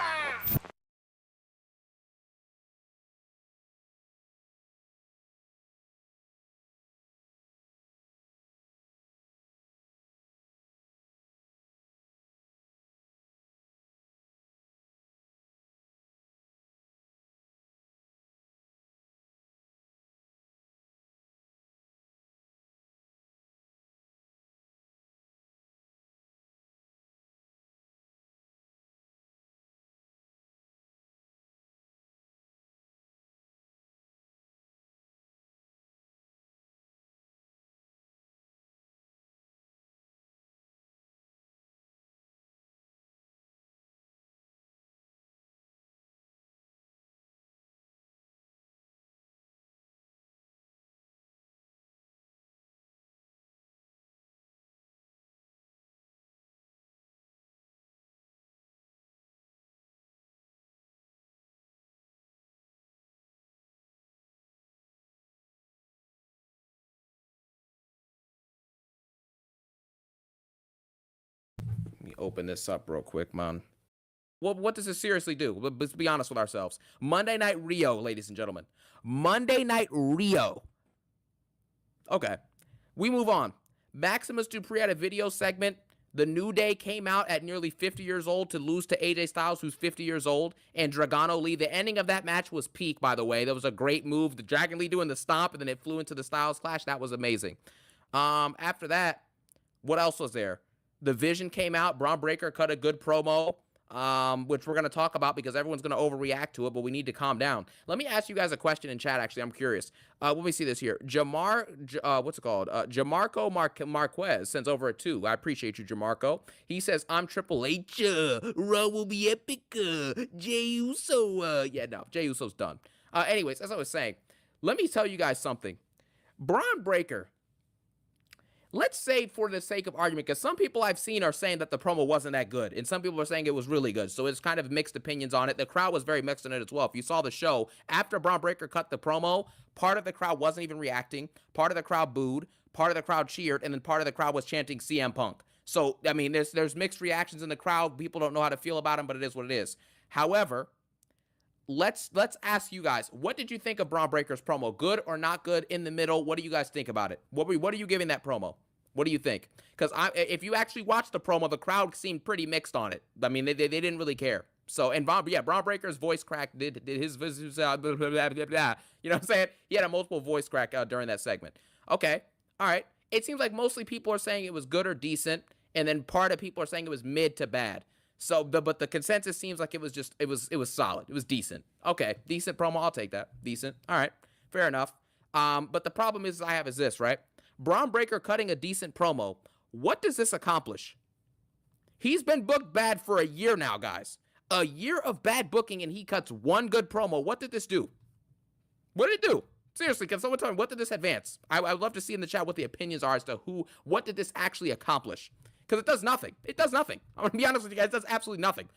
Let me open this up real quick, man. Well, what does this seriously do? Let's be honest with ourselves. Monday Night Rio, ladies and gentlemen. Monday Night Rio. Okay. We move on. Maximus Dupree had a video segment. The New Day came out at nearly 50 years old to lose to AJ Styles, who's 50 years old, and Dragano Lee. The ending of that match was peak, by the way. That was a great move. The Dragon Lee doing the stomp, and then it flew into the Styles Clash. That was amazing. After that, what else was there? The Vision came out. Braun Breaker cut a good promo, which we're going to talk about because everyone's going to overreact to it, but we need to calm down. Let me ask you guys a question in chat, actually. I'm curious. Let me see this here. Jamarco Marquez sends over a 2. I appreciate you, Jamarco. He says, I'm Triple H. Raw will be epic. Jey Uso. Yeah, no, Jey Uso's done. Anyways, as I was saying, let me tell you guys something. Braun Breaker, let's say for the sake of argument, because some people I've seen are saying that the promo wasn't that good, and some people are saying it was really good, so it's kind of mixed opinions on it. The crowd was very mixed on it as well. If you saw the show, after Braun Breaker cut the promo, part of the crowd wasn't even reacting, part of the crowd booed, part of the crowd cheered, and then part of the crowd was chanting CM Punk. So, I mean, there's mixed reactions in the crowd. People don't know how to feel about him, but it is what it is. However, let's ask you guys, what did you think of Braun Breaker's promo? Good or not good? In the middle? What do you guys think about it? What are you giving that promo? What do you think? Because if you actually watch the promo, the crowd seemed pretty mixed on it. I mean, they didn't really care. So, and Braun Breaker's voice crack did his you know what I'm saying? He had a multiple voice crack during that segment. Okay, all right. It seems like mostly people are saying it was good or decent, and then part of people are saying it was mid to bad. So, but the consensus seems like it was solid. It was decent. Okay, decent promo. I'll take that. Decent. All right, fair enough. But the problem is this, right? Braun Breaker cutting a decent promo. What does this accomplish? He's been booked bad for a year now, guys. A year of bad booking, and he cuts one good promo. What did this do? What did it do? Seriously, can someone tell me, what did this advance? I would love to see in the chat what the opinions are as to what did this actually accomplish? Because it does nothing. It does nothing. I'm going to be honest with you guys. It does absolutely nothing.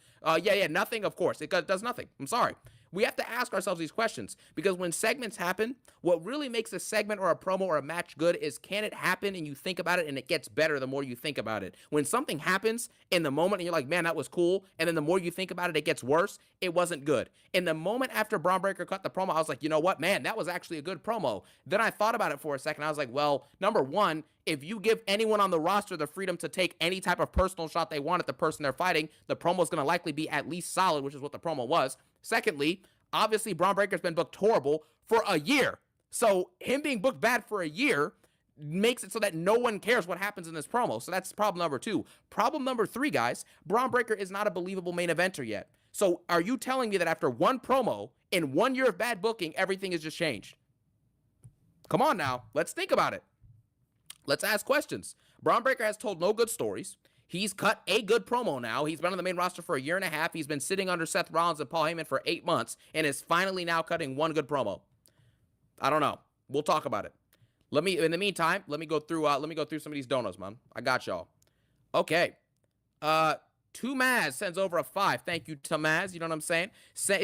Nothing, of course. It does nothing. I'm sorry. We have to ask ourselves these questions because when segments happen, what really makes a segment or a promo or a match good is, can it happen and you think about it and it gets better the more you think about it. When something happens in the moment and you're like, man, that was cool, and then the more you think about it, it gets worse, it wasn't good. In the moment after Braun Breaker cut the promo, I was like, you know what, man, that was actually a good promo. Then I thought about it for a second. I was like, well, number one, if you give anyone on the roster the freedom to take any type of personal shot they want at the person they're fighting, the promo is going to likely be at least solid, which is what the promo was. Secondly, obviously, Braun Breaker's been booked horrible for a year. So him being booked bad for a year makes it so that no one cares what happens in this promo. So that's problem number 2. Problem number 3, guys, Braun Breaker is not a believable main eventer yet. So are you telling me that after one promo, in 1 year of bad booking, everything has just changed? Come on now. Let's think about it. Let's ask questions. Braun Breaker has told no good stories. He's cut a good promo now. He's been on the main roster for a year and a half. He's been sitting under Seth Rollins and Paul Heyman for 8 months and is finally now cutting one good promo. I don't know. We'll talk about it. In the meantime, let me go through some of these donos, man. I got y'all. Okay. Tumaz sends over a 5. Thank you, Tumaz. You know what I'm saying?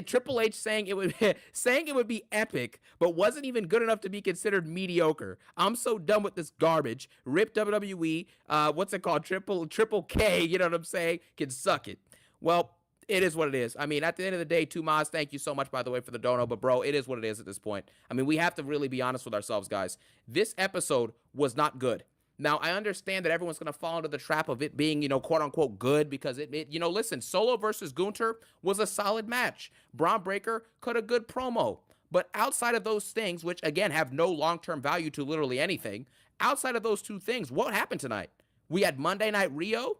Triple H saying it would saying it would be epic, but wasn't even good enough to be considered mediocre. I'm so done with this garbage. Rip WWE. What's it called? Triple K. You know what I'm saying? Can suck it. Well, it is what it is. I mean, at the end of the day, Tumaz, thank you so much, by the way, for the dono. But, bro, it is what it is at this point. I mean, we have to really be honest with ourselves, guys. This episode was not good. Now, I understand that everyone's going to fall into the trap of it being, quote unquote good because listen, Solo versus Gunter was a solid match. Braun Breaker cut a good promo. But outside of those things, which again have no long-term value to literally anything, outside of those two things, what happened tonight? We had Monday Night Rio.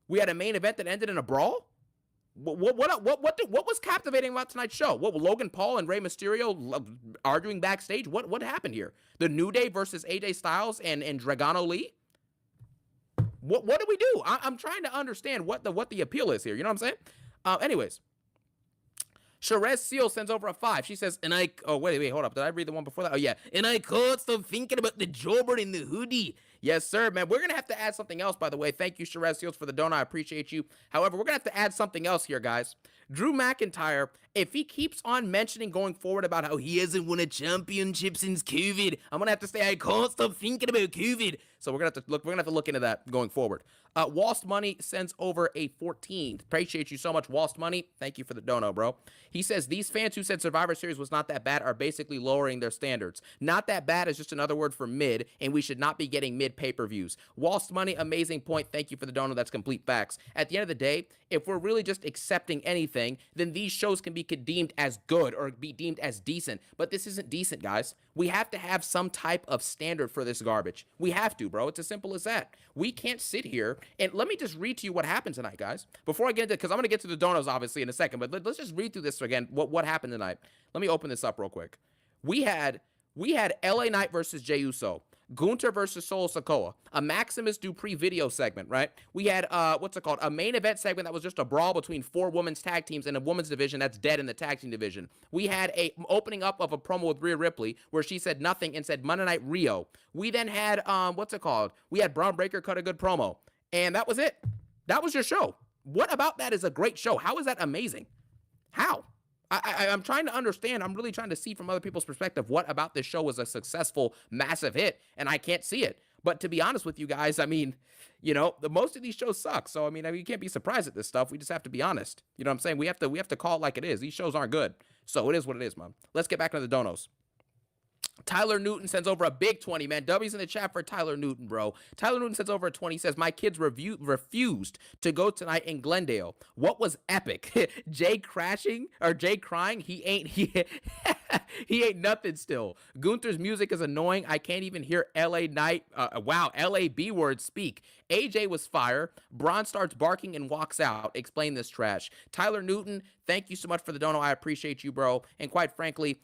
We had a main event that ended in a brawl. What was captivating about tonight's show? What, Logan Paul and Rey Mysterio arguing backstage? What happened here? The New Day versus AJ Styles and Dragano Lee? What did we do? I'm trying to understand what the appeal is here. You know what I'm saying? Anyways, Sherez Seal sends over a 5. She says, wait, hold up. Did I read the one before that? Oh, yeah. And I can't stop thinking about the jobber in the hoodie. Yes, sir, man. We're going to have to add something else, by the way. Thank you, Sherez Seals, for the donut. I appreciate you. However, we're going to have to add something else here, guys. Drew McIntyre, if he keeps on mentioning going forward about how he hasn't won a championship since COVID, I'm going to have to say, I can't stop thinking about COVID. So we're going to have to look into that going forward. Walst Money sends over a 14. Appreciate you so much, Walst Money. Thank you for the dono, bro. He says, these fans who said Survivor Series was not that bad are basically lowering their standards. Not that bad is just another word for mid, and we should not be getting mid pay-per-views. Walst Money, amazing point. Thank you for the dono. That's complete facts. At the end of the day, if we're really just accepting anything, then these shows can be deemed as good or be deemed as decent. But this isn't decent, guys. We have to have some type of standard for this garbage. We have to, bro. It's as simple as that. We can't sit here and let me just read to you what happened tonight, guys. Before I get into, because I'm going to get to the donos obviously in a second, but let's just read through this again. What happened tonight? Let me open this up real quick. We had LA Knight versus Jey Uso. Gunter versus Solo Sikoa, a Maximus Dupree video segment, right? We had, a main event segment that was just a brawl between 4 women's tag teams in a women's division that's dead in the tag team division. We had a opening up of a promo with Rhea Ripley where she said nothing and said Monday Night Rio. We then had, we had Braun Breaker cut a good promo, and that was it. That was your show. What about that is a great show? How is that amazing? How? I'm trying to understand. I'm really trying to see from other people's perspective what about this show was a successful, massive hit, and I can't see it. But to be honest with you guys, I mean, most of these shows suck. So, I mean, you can't be surprised at this stuff. We just have to be honest. You know what I'm saying? We have to call it like it is. These shows aren't good. So it is what it is, man. Let's get back into the donos. Tyler Newton sends over a big 20, man. W's in the chat for Tyler Newton, bro. Tyler Newton sends over a 20. He says, my kids refused to go tonight in Glendale. What was epic? Jay crying? He ain't nothing still. Gunther's music is annoying. I can't even hear LA Knight. Wow, LA B word speak. AJ was fire. Braun starts barking and walks out. Explain this trash. Tyler Newton, thank you so much for the dono. I appreciate you, bro. And quite frankly,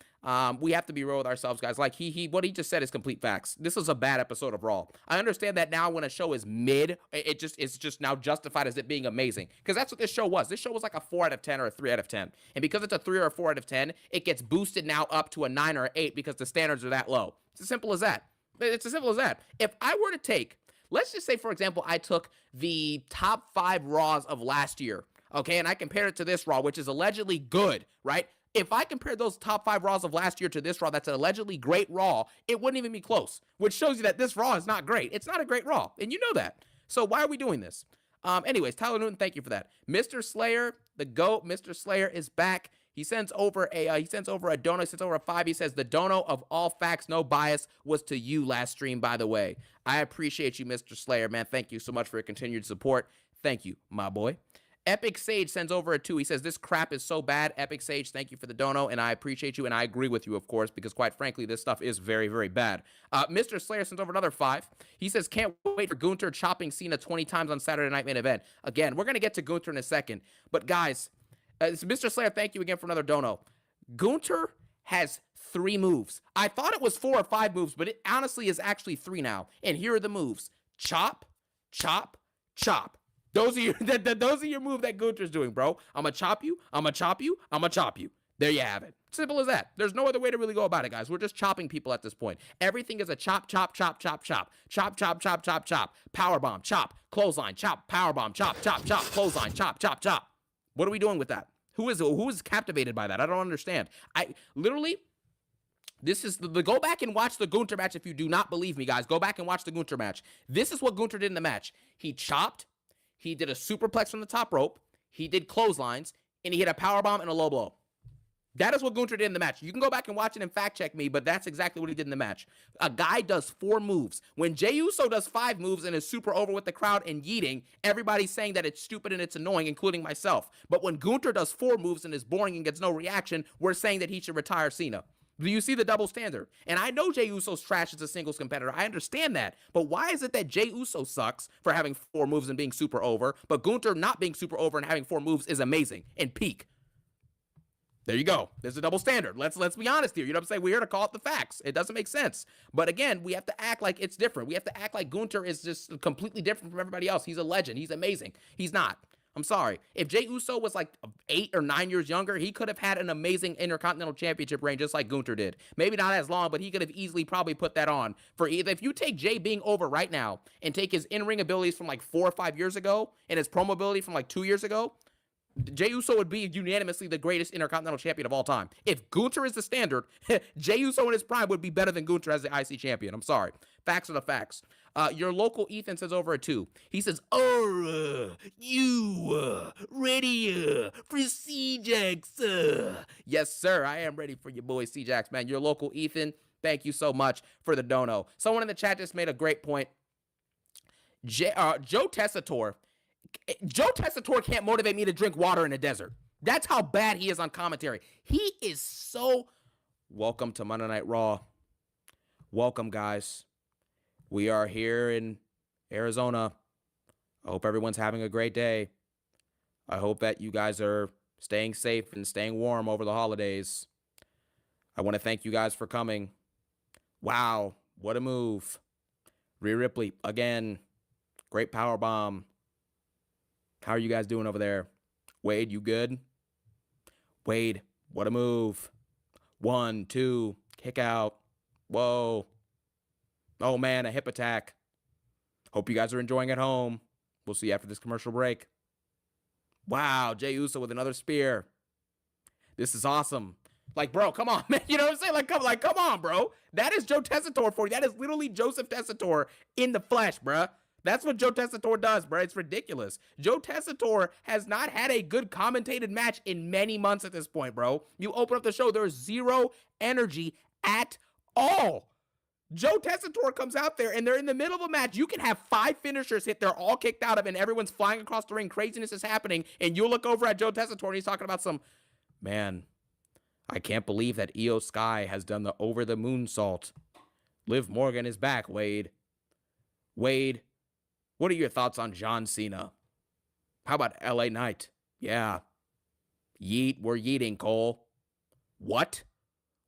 we have to be real with ourselves, guys. Like what he just said is complete facts. This was a bad episode of Raw. I understand that now when a show is mid, it's just now justified as it being amazing. Because that's what this show was. This show was like a 4 out of 10 or a 3 out of 10. And because it's a 3 or a 4 out of 10, it gets boosted now up to a 9 or an 8 because the standards are that low. It's as simple as that. It's as simple as that. If I were to take, let's just say, for example, I took the top 5 Raws of last year, okay, and I compared it to this Raw, which is allegedly good, right? If I compare those top 5 Raws of last year to this Raw, that's an allegedly great Raw, it wouldn't even be close, which shows you that this Raw is not great. It's not a great Raw, and you know that. So why are we doing this? Anyways, Tyler Newton, thank you for that. Mr. Slayer, the GOAT, Mr. Slayer is back. He sends over a dono. He sends over a 5. He says, the dono of all facts, no bias was to you last stream, by the way. I appreciate you, Mr. Slayer, man. Thank you so much for your continued support. Thank you, my boy. Epic Sage sends over a 2. He says, this crap is so bad. Epic Sage, thank you for the dono, and I appreciate you, and I agree with you, of course, because quite frankly, this stuff is very, very bad. Mr. Slayer sends over another 5. He says, can't wait for Gunther chopping Cena 20 times on Saturday Night Main Event. Again, we're going to get to Gunther in a second, but guys, Mr. Slayer, thank you again for another dono. Gunther has 3 moves. I thought it was 4 or 5 moves, but it honestly is actually 3 now. And here are the moves. Chop, chop, chop. Those are your move that Gunther's doing, bro. I'm gonna chop you, I'm gonna chop you, I'm gonna chop you. There you have it. Simple as that. There's no other way to really go about it, guys. We're just chopping people at this point. Everything is a chop, chop, chop, chop, chop. Chop, chop, chop, chop, chop. Powerbomb, chop. Clothesline, chop. Powerbomb, chop, chop, chop. Clothesline, chop, chop, chop. What are we doing with that? Who is captivated by that? I don't understand. I literally, this is the go back and watch the Gunther match if you do not believe me, guys. Go back and watch the Gunther match. This is what Gunther did in the match. He chopped. He did a superplex from the top rope. He did clotheslines. And he hit a powerbomb and a low blow. That is what Gunther did in the match. You can go back and watch it and fact check me, but that's exactly what he did in the match. A guy does 4 moves. When Jey Uso does 5 moves and is super over with the crowd and yeeting, everybody's saying that it's stupid and it's annoying, including myself. But when Gunther does 4 moves and is boring and gets no reaction, we're saying that he should retire Cena. Do you see the double standard? And I know Jey Uso's trash as a singles competitor. I understand that. But why is it that Jey Uso sucks for having 4 moves and being super over, but Gunther not being super over and having 4 moves is amazing and peak? There you go. There's a double standard. Let's be honest here. You know what I'm saying? We're here to call it the facts. It doesn't make sense. But again, we have to act like it's different. We have to act like Gunther is just completely different from everybody else. He's a legend. He's amazing. He's not. I'm sorry. If Jey Uso was like 8 or 9 years younger, he could have had an amazing Intercontinental Championship reign just like Gunther did. Maybe not as long, but he could have easily probably put that on. For either. If you take Jey being over right now and take his in-ring abilities from like 4 or 5 years ago and his promo ability from like 2 years ago, Jey Uso would be unanimously the greatest Intercontinental Champion of all time. If Gunther is the standard, Jey Uso in his prime would be better than Gunther as the IC champion. I'm sorry. Facts are the facts. Your local Ethan says over a 2. He says, "Oh, you ready for C-Jax?" Yes, sir. I am ready for your boy C-Jax, man. Your local Ethan, thank you so much for the dono. Someone in the chat just made a great point. Joe Tessitore. Joe Tessitore can't motivate me to drink water in a desert. That's how bad he is on commentary. He is so... Welcome to Monday Night Raw. Welcome, guys. We are here in Arizona. I hope everyone's having a great day. I hope that you guys are staying safe and staying warm over the holidays. I want to thank you guys for coming. Wow, what a move. Rhea Ripley, again. Great powerbomb. How are you guys doing over there? Wade, you good? Wade, what a move. 1, 2, kick out. Whoa. Oh, man, a hip attack. Hope you guys are enjoying at home. We'll see you after this commercial break. Wow, Jey Uso with another spear. This is awesome. Like, bro, come on, man. You know what I'm saying? Come on, bro. That is Joe Tessitore for you. That is literally Joseph Tessitore in the flesh, bruh. That's what Joe Tessitore does, bro. It's ridiculous. Joe Tessitore has not had a good commentated match in many months at this point, bro. You open up the show, there's 0 energy at all. Joe Tessitore comes out there, and they're in the middle of a match. You can have 5 finishers hit. They're all kicked out of, and everyone's flying across the ring. Craziness is happening, and you look over at Joe Tessitore, and he's talking about some... Man, I can't believe that Io Sky has done the over-the-moonsault. Liv Morgan is back, Wade. Wade... What are your thoughts on John Cena? How about LA Knight? Yeah. Yeet, we're yeeting, Cole. What?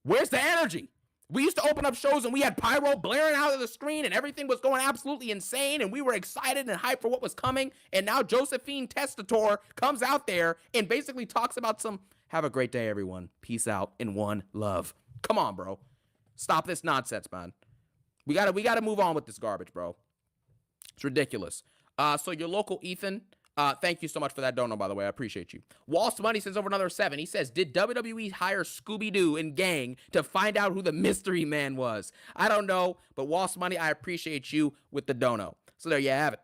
Where's the energy? We used to open up shows and we had pyro blaring out of the screen and everything was going absolutely insane and we were excited and hyped for what was coming. And now Josephine Tessitore comes out there and basically talks about some, have a great day, everyone. Peace out and one love. Come on, bro. Stop this nonsense, man. We gotta move on with this garbage, bro. It's ridiculous. So your local Ethan, thank you so much for that dono, by the way. I appreciate you. Walt's Money sends over another 7. He says, did WWE hire Scooby-Doo and gang to find out who the mystery man was? I don't know, but Walt's Money, I appreciate you with the dono. So there you have it.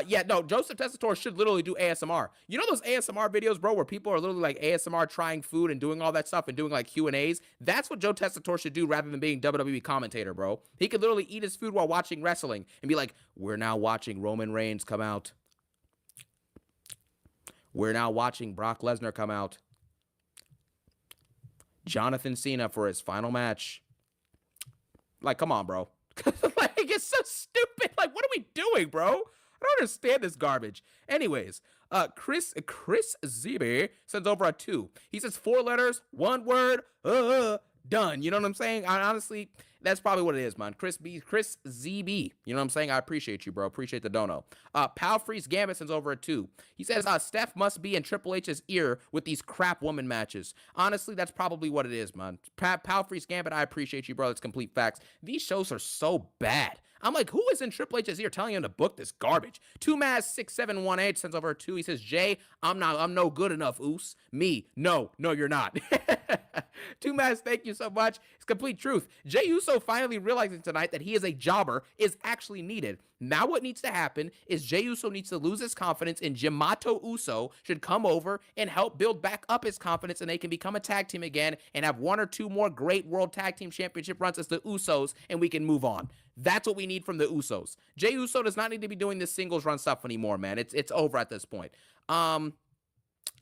Yeah, no, Joseph Tessitore should literally do ASMR. You know those ASMR videos, bro, where people are literally like ASMR trying food and doing all that stuff and doing like Q&As? That's what Joe Tessitore should do rather than being WWE commentator, bro. He could literally eat his food while watching wrestling and be like, we're now watching Roman Reigns come out. We're now watching Brock Lesnar come out. Jonathan Cena for his final match. Like, come on, bro. Like, it's so stupid. Like, what are we doing, bro? I don't understand this garbage. Anyways, Chris ZB sends over a 2. He says 4 letters, 1 word, Done. You know what I'm saying? Honestly, that's probably what it is, man. Chris ZB. You know what I'm saying? I appreciate you, bro. Appreciate the dono. Pal Freeze Gambit sends over a 2. He says, Steph must be in Triple H's ear with these crap woman matches. Honestly, that's probably what it is, man. Pal Freeze Gambit, I appreciate you, bro. That's complete facts. These shows are so bad. I'm like, who is in Triple H's ear telling him to book this garbage? 2Maz6718 sends over a 2. He says, Jay, I'm no good enough, Oos. Me, no, you're not. 2Maz, thank you so much. It's complete truth. Jey Uso finally realizing tonight that he is a jobber is actually needed. Now what needs to happen is Jey Uso needs to lose his confidence, and Yamato Uso should come over and help build back up his confidence, and they can become a tag team again and have 1 or 2 more great World Tag Team Championship runs as the Usos, and we can move on. That's what we need from the Usos. Jey Uso does not need to be doing this singles run stuff anymore, man. It's over at this point.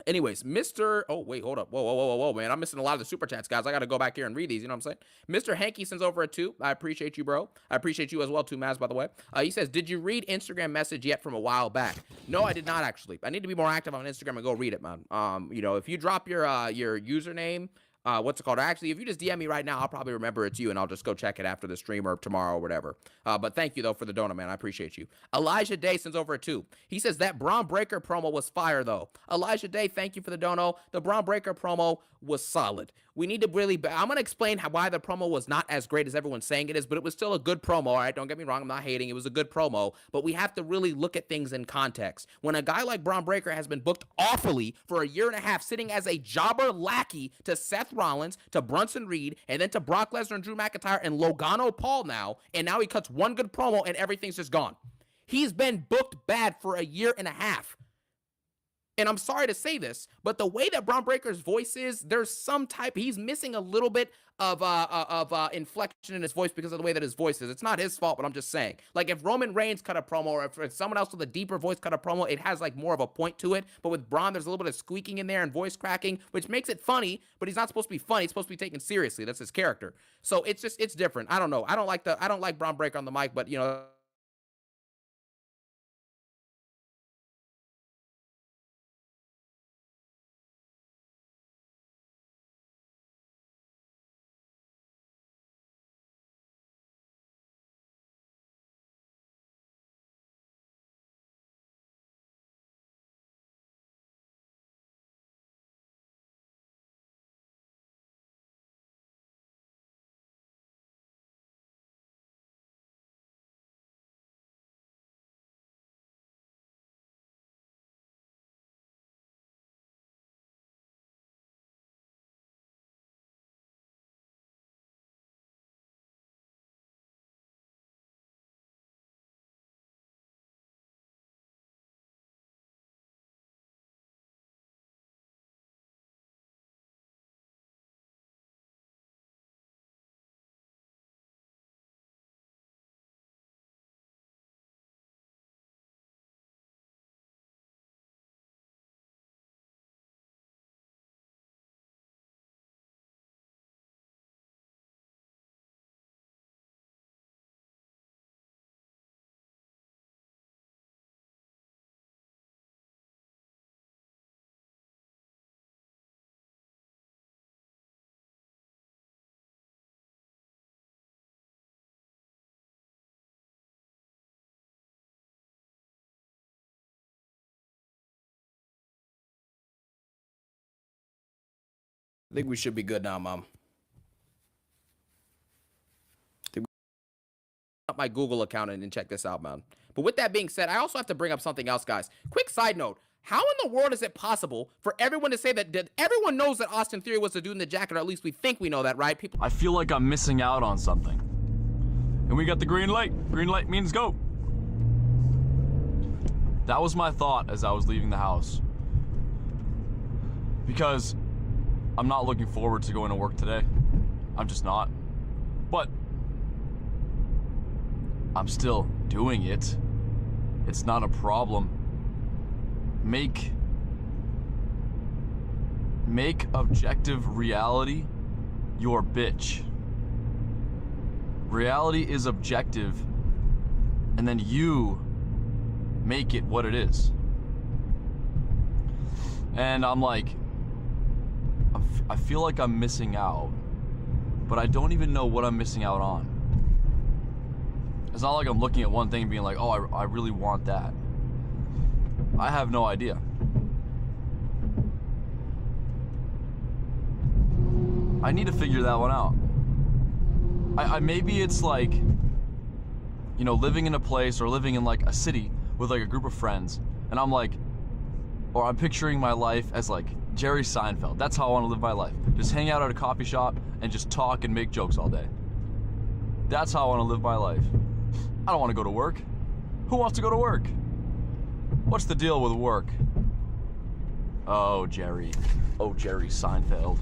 Anyways, Mr. Oh, wait, hold up. Whoa, man. I'm missing a lot of the super chats, guys. I got to go back here and read these. You know what I'm saying? Mr. Hanky sends over a 2. I appreciate you, bro. I appreciate you as well, 2Maz, by the way. He says, did you read Instagram message yet from a while back? No, I did not, actually. I need to be more active on Instagram and go read it, man. You know, if you drop your username, what's it called? Actually, if you just DM me right now, I'll probably remember it's you, and I'll just go check it after the stream or tomorrow or whatever. But thank you, though, for the donut, man. I appreciate you. Elijah Day sends over a 2. He says that Braun Breaker promo was fire, though. Elijah Day, thank you for the dono. The Braun Breaker promo was solid. We need to really... I'm going to explain why the promo was not as great as everyone's saying it is, but it was still a good promo, all right? Don't get me wrong. I'm not hating. It was a good promo, but we have to really look at things in context. When a guy like Braun Breaker has been booked awfully for a year and a half, sitting as a jobber lackey to Seth Rollins, to Brunson Reed, and then to Brock Lesnar and Drew McIntyre and Logano Paul now, and now he cuts one good promo and everything's just gone. He's been booked bad for a year and a half. And I'm sorry to say this, but the way that Braun Breaker's voice is, there's some type, he's missing a little bit of inflection in his voice because of the way that his voice is. It's not his fault, but I'm just saying. Like, if Roman Reigns cut a promo, or if someone else with a deeper voice cut a promo, it has, like, more of a point to it. But with Braun, there's a little bit of squeaking in there and voice cracking, which makes it funny, but he's not supposed to be funny. He's supposed to be taken seriously. That's his character. So it's different. I don't know. I don't like Braun Breaker on the mic, but, you know... I think we should be good now, Mom. Up my Google account and check this out, man. But with that being said, I also have to bring up something else, guys. Quick side note. How in the world is it possible for everyone to say that everyone knows that Austin Theory was the dude in the jacket, or at least we think we know that, right? People. I feel like I'm missing out on something. And we got the green light. Green light means go. That was my thought as I was leaving the house. Because I'm not looking forward to going to work today. I'm just not. But I'm still doing it. It's not a problem. Make objective reality your bitch. Reality is objective, and then you make it what it is. And I'm like, I feel like I'm missing out but I don't even know what I'm missing out on. It's not like I'm looking at one thing and being like, oh, I really want that. I have no idea. I need to figure that one out. Maybe it's like, you know, living in a place or living in like a city with like a group of friends, and I'm like, or I'm picturing my life as like Jerry Seinfeld. That's how I want to live my life. Just hang out at a coffee shop and just talk and make jokes all day. That's how I want to live my life. I don't want to go to work. Who wants to go to work? What's the deal with work? Oh, Jerry. Oh, Jerry Seinfeld.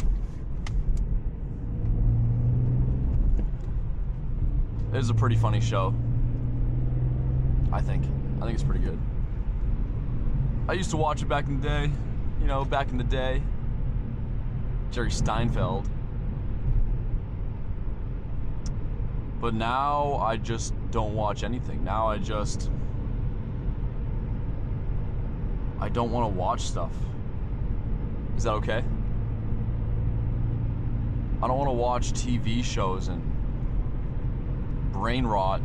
It is a pretty funny show. I think it's pretty good. I used to watch it back in the day. You know, back in the day. Jerry Steinfeld. But now I just don't watch anything. Now I don't want to watch stuff. Is that okay? I don't want to watch TV shows and brain rot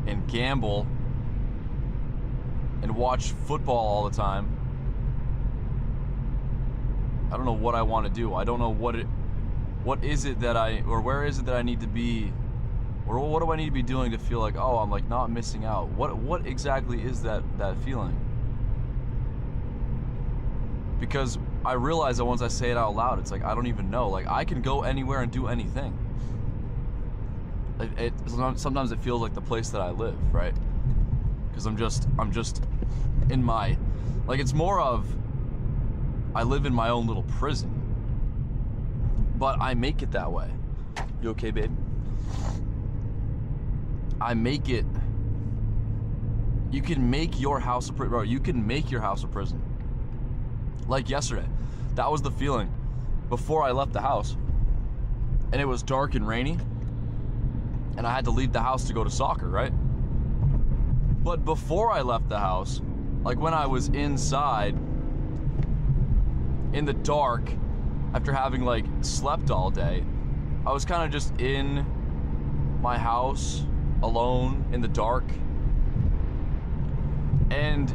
and gamble and watch football all the time. I don't know what I want to do. I don't know what is it that where is it that I need to be, or what do I need to be doing to feel like, oh, I'm like not missing out. What exactly is that feeling? Because I realize that once I say it out loud, it's like I don't even know. Like I can go anywhere and do anything. Sometimes it feels like the place that I live, right? Because I'm just in my, like, it's more of I live in my own little prison, but I make it that way. You okay, babe? I make it. You can make your house a prison, bro. You can make your house a prison. Like yesterday, that was the feeling before I left the house, and it was dark and rainy, and I had to leave the house to go to soccer, right? But before I left the house, like when I was inside in the dark after having like slept all day, I was kind of just in my house alone in the dark. And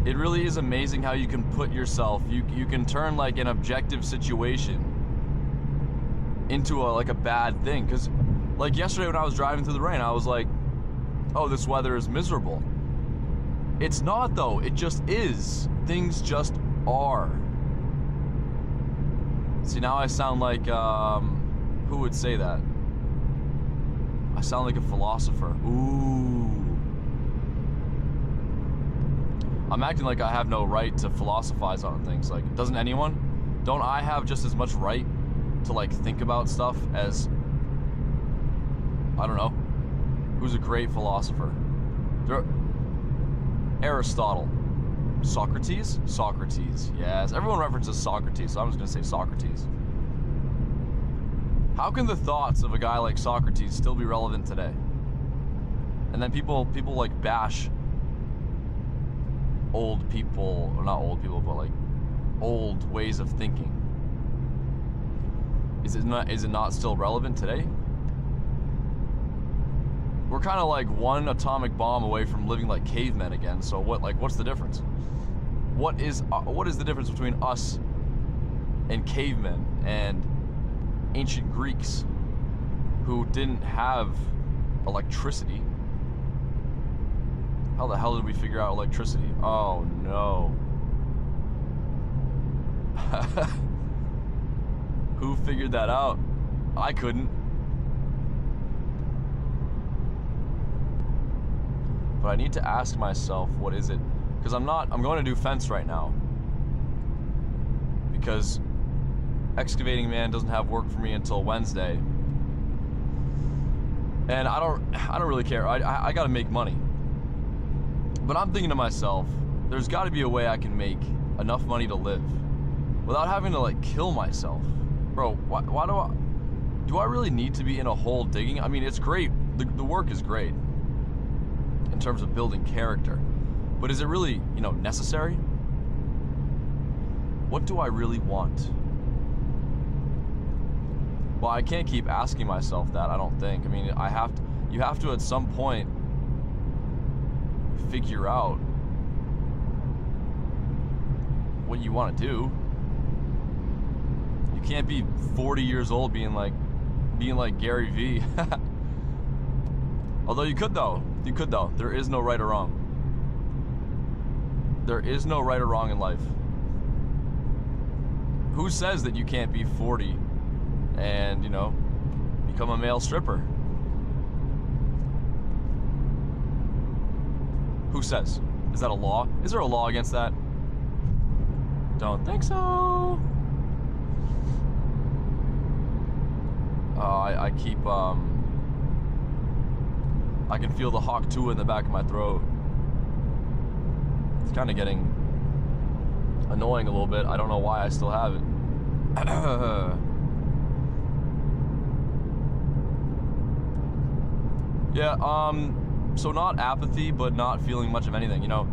it really is amazing how you can put yourself, you can turn like an objective situation into like a bad thing. Because like yesterday when I was driving through the rain, I was like, oh, this weather is miserable. It's not though, it just is. Things just are. See, now I sound like, who would say that? I sound like a philosopher. Ooh. I'm acting like I have no right to philosophize on things. Like, doesn't anyone? Don't I have just as much right to like think about stuff as, I don't know, who's a great philosopher? Aristotle. Socrates? Socrates, yes. Everyone references Socrates, so I'm just gonna say Socrates. How can the thoughts of a guy like Socrates still be relevant today? And then people like bash old people, or not old people, but like old ways of thinking. Is it not still relevant today? We're kind of like one atomic bomb away from living like cavemen again. So what's the difference? What is the difference between us and cavemen and ancient Greeks who didn't have electricity? How the hell did we figure out electricity? Oh no. Who figured that out? I couldn't. But I need to ask myself, what is it? Because I'm going to do fence right now. Because excavating man doesn't have work for me until Wednesday. And I don't really care. I gotta make money. But I'm thinking to myself, there's gotta be a way I can make enough money to live without having to like kill myself. Bro, why do I really need to be in a hole digging? I mean, it's great. The work is great in terms of building character. But is it really, necessary? What do I really want? Well, I can't keep asking myself that, I don't think. I mean, you have to at some point figure out what you want to do. You can't be 40 years old being like Gary Vee. Although you could though. You could though. There is no right or wrong. There is no right or wrong in life. Who says that you can't be 40 and, you know, become a male stripper? Who says? Is that a law? Is there a law against that? Don't think so. I keep, I can feel the Hawk 2 in the back of my throat. It's kind of getting annoying a little bit. I don't know why I still have it. Yeah, so not apathy, but not feeling much of anything. You know,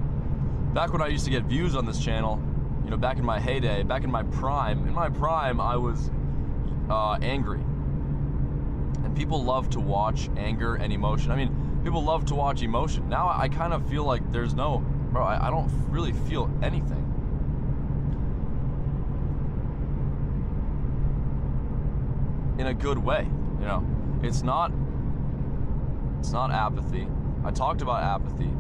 back when I used to get views on this channel, you know, back in my heyday, back in my prime, I was angry. And people love to watch anger and emotion. I mean, people love to watch emotion. Now I kind of feel like there's no, bro, I don't really feel anything. In a good way, you know. It's not apathy. I talked about apathy.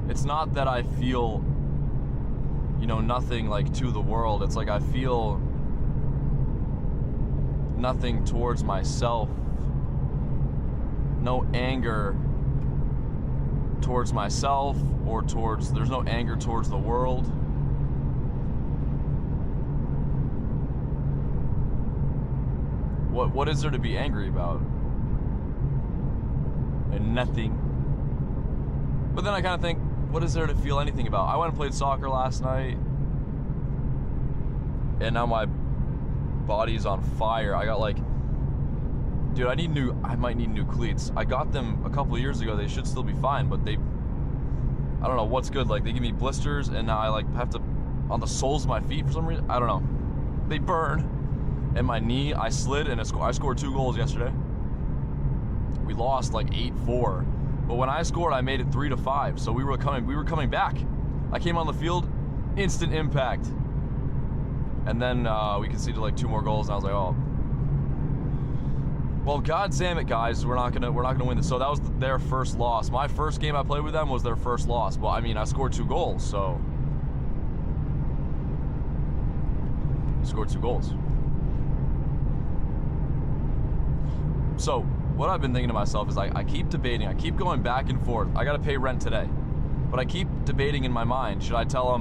It's not that I feel, you know, nothing like to the world. It's like I feel nothing towards myself. No anger towards myself or towards, there's no anger towards the world. What is there to be angry about? And nothing. But then I kind of think, what is there to feel anything about? I went and played soccer last night, and now my body's on fire. I got like, dude, I might need new cleats. I got them a couple of years ago. They should still be fine, but I don't know what's good. Like, they give me blisters, and now I like have to, on the soles of my feet for some reason. I don't know. They burn. And my knee, I slid, and I scored 2 goals yesterday. We lost like 8-4, but when I scored, I made it 3-5. So we were coming back. I came on the field, instant impact, and then we conceded like 2 more goals, and I was like, oh, well, god damn it, guys, we're not gonna win this. So that was their first loss. My first game I played with them was their first loss. Well, I mean, I scored 2 goals, so I scored 2 goals. So what I've been thinking to myself is like, I keep debating, I keep going back and forth. I gotta pay rent today, but I keep debating in my mind, should I tell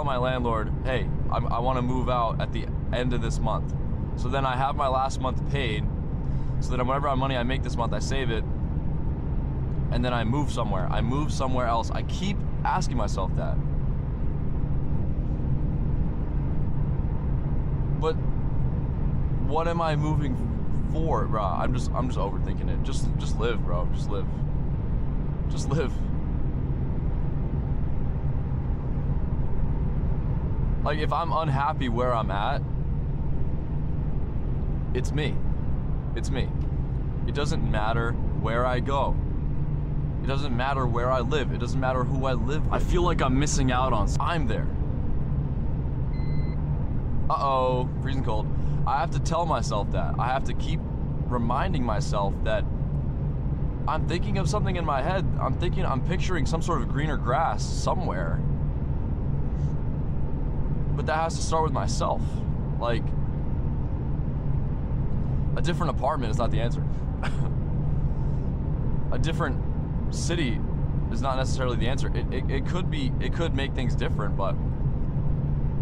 my landlord, hey, I want to move out at the end of this month, so then I have my last month paid, so that whatever money I make this month, I save it, and then I move somewhere else. I keep asking myself that, but what am I moving for, bro? I'm just overthinking it. Just live, bro. Just live. Like, if I'm unhappy where I'm at, it's me. It doesn't matter where I go. It doesn't matter where I live. It doesn't matter who I live with. I feel like I'm missing out on. I'm there. Uh-oh, freezing cold. I have to tell myself that. I have to keep reminding myself that I'm thinking of something in my head. I'm picturing some sort of greener grass somewhere. But that has to start with myself. Like, a different apartment is not the answer. A different city is not necessarily the answer. It could make things different, but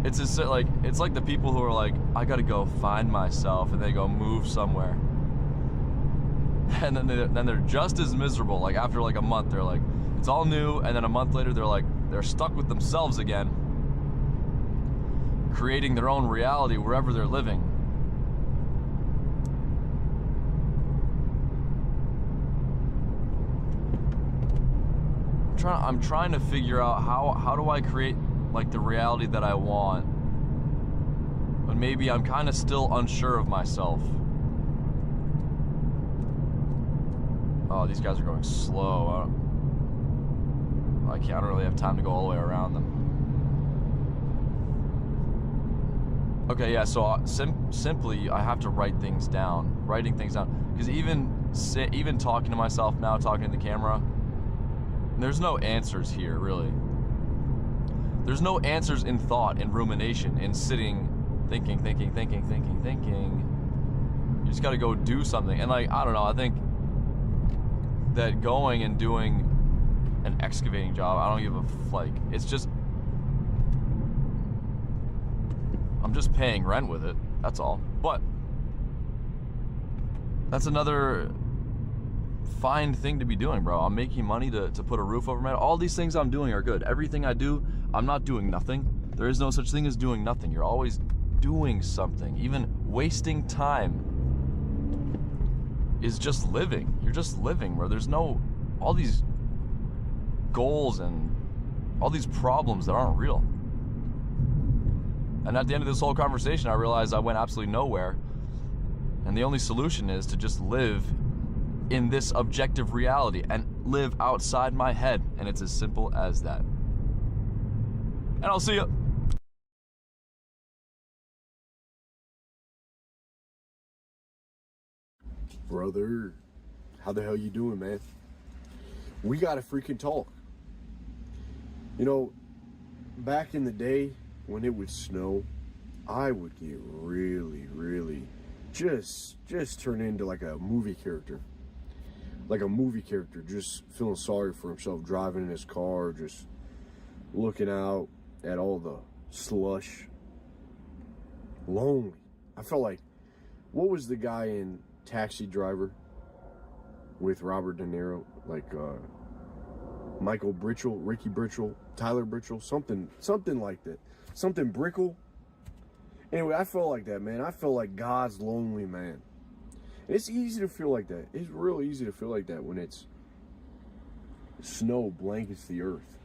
it's just like, it's like the people who are like, I gotta go find myself, and they go move somewhere, and then they're just as miserable. Like, after like a month, they're like, it's all new, and then a month later, they're stuck with themselves again, creating their own reality wherever they're living. I'm trying to figure out how do I create like the reality that I want but maybe I'm kind of still unsure of myself. Oh, these guys are going slow. I don't really have time to go all the way around them. Okay, yeah, so simply I have to write things down. Writing things down. Because even talking to myself now, talking to the camera, there's no answers here, really. There's no answers in thought, in rumination, in sitting, thinking. You just gotta go do something. And like, I don't know, I think that going and doing an excavating job, I don't give a like, it's just, I'm just paying rent with it, that's all. But that's another fine thing to be doing, bro. I'm making money to put a roof over my head. All these things I'm doing are good. Everything I do, I'm not doing nothing. There is no such thing as doing nothing. You're always doing something. Even wasting time is just living. You're just living, bro. There's no, all these goals and all these problems that aren't real. And at the end of this whole conversation, I realized I went absolutely nowhere. And the only solution is to just live in this objective reality and live outside my head. And it's as simple as that. And I'll see you. Brother, how the hell you doing, man? We gotta freaking talk. You know, back in the day when it would snow, I would get really just turn into like a movie character. Like a movie character, just feeling sorry for himself, driving in his car, just looking out at all the slush. Lonely. I felt like, what was the guy in Taxi Driver with Robert De Niro? Like Michael Britchell, Ricky Britchell, Tyler Britchell, something like that. Something Brickle. Anyway, I felt like that, man. I felt like God's lonely man. And it's easy to feel like that. It's real easy to feel like that when it's snow blankets the earth.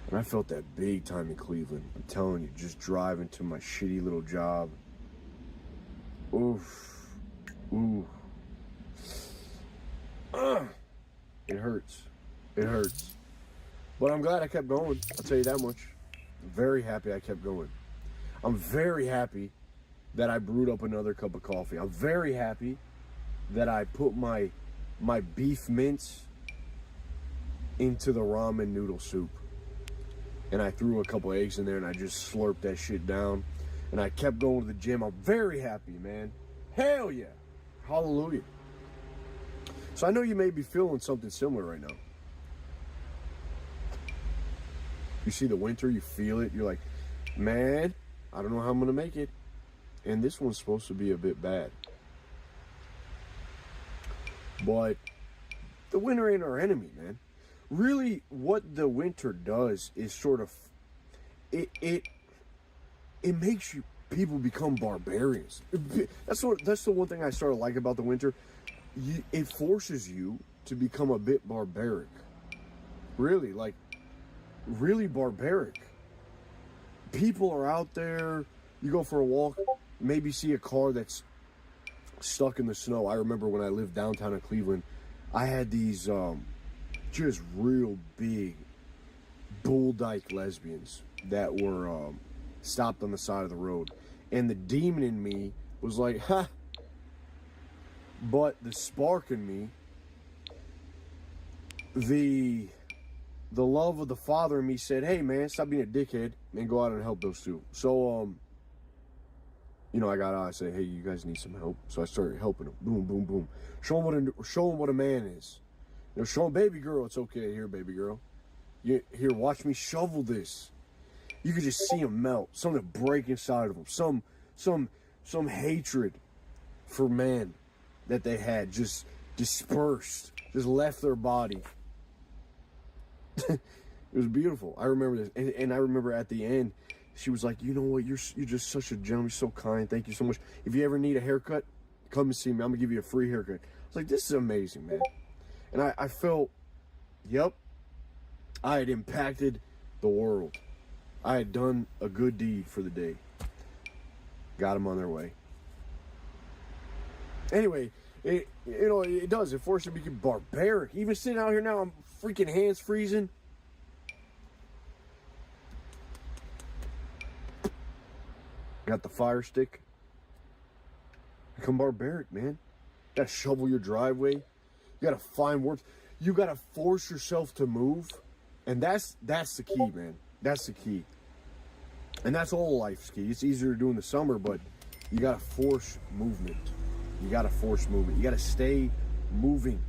And I felt that big time in Cleveland. I'm telling you, just driving to my shitty little job. Oof. Ooh. It hurts. It hurts. But I'm glad I kept going. I'll tell you that much. I'm very happy I kept going. I'm very happy that I brewed up another cup of coffee. I'm very happy that I put my beef mince into the ramen noodle soup. And I threw a couple eggs in there and I just slurped that shit down. And I kept going to the gym. I'm very happy, man. Hell yeah. Hallelujah. So I know you may be feeling something similar right now. You see the winter, you feel it. You're like, man, I don't know how I'm going to make it. And this one's supposed to be a bit bad. But the winter ain't our enemy, man. Really, what the winter does is sort of, it makes people become barbarians. That's the one thing I sort of like about the winter. It forces you to become a bit barbaric. Really, like, really barbaric. People are out there, you go for a walk, maybe see a car that's stuck in the snow. I remember when I lived downtown in Cleveland, I had these just real big bull dyke lesbians that were stopped on the side of the road. And the demon in me was like, ha. But the spark in me, the love of the Father in me said, hey man, stop being a dickhead and go out and help those two. So you know, I got out, I said, hey, you guys need some help. So I started helping them. Boom, boom, boom. Show them what a man is. You know, show them, baby girl, it's okay. Here, baby girl. Here, watch me shovel this. You could just see them melt. Something break inside of them. Some hatred for man that they had just dispersed, just left their body. It was beautiful. I remember this. And I remember at the end, she was like, you know what, you're just such a gentleman, you're so kind, thank you so much. If you ever need a haircut, come and see me. I'm gonna give you a free haircut. I was like, this is amazing, man. And I felt, yep, I had impacted the world. I had done a good deed for the day. got them on their way. Anyway, it does. It forces me to be barbaric. Even sitting out here now, I'm freaking hands freezing. Got the fire stick. Become barbaric, man. You gotta shovel your driveway. You gotta find warmth. You gotta force yourself to move. And that's the key, man. That's the key. And that's all life's key. It's easier to do in the summer, but you gotta force movement. You gotta force movement. You gotta stay moving.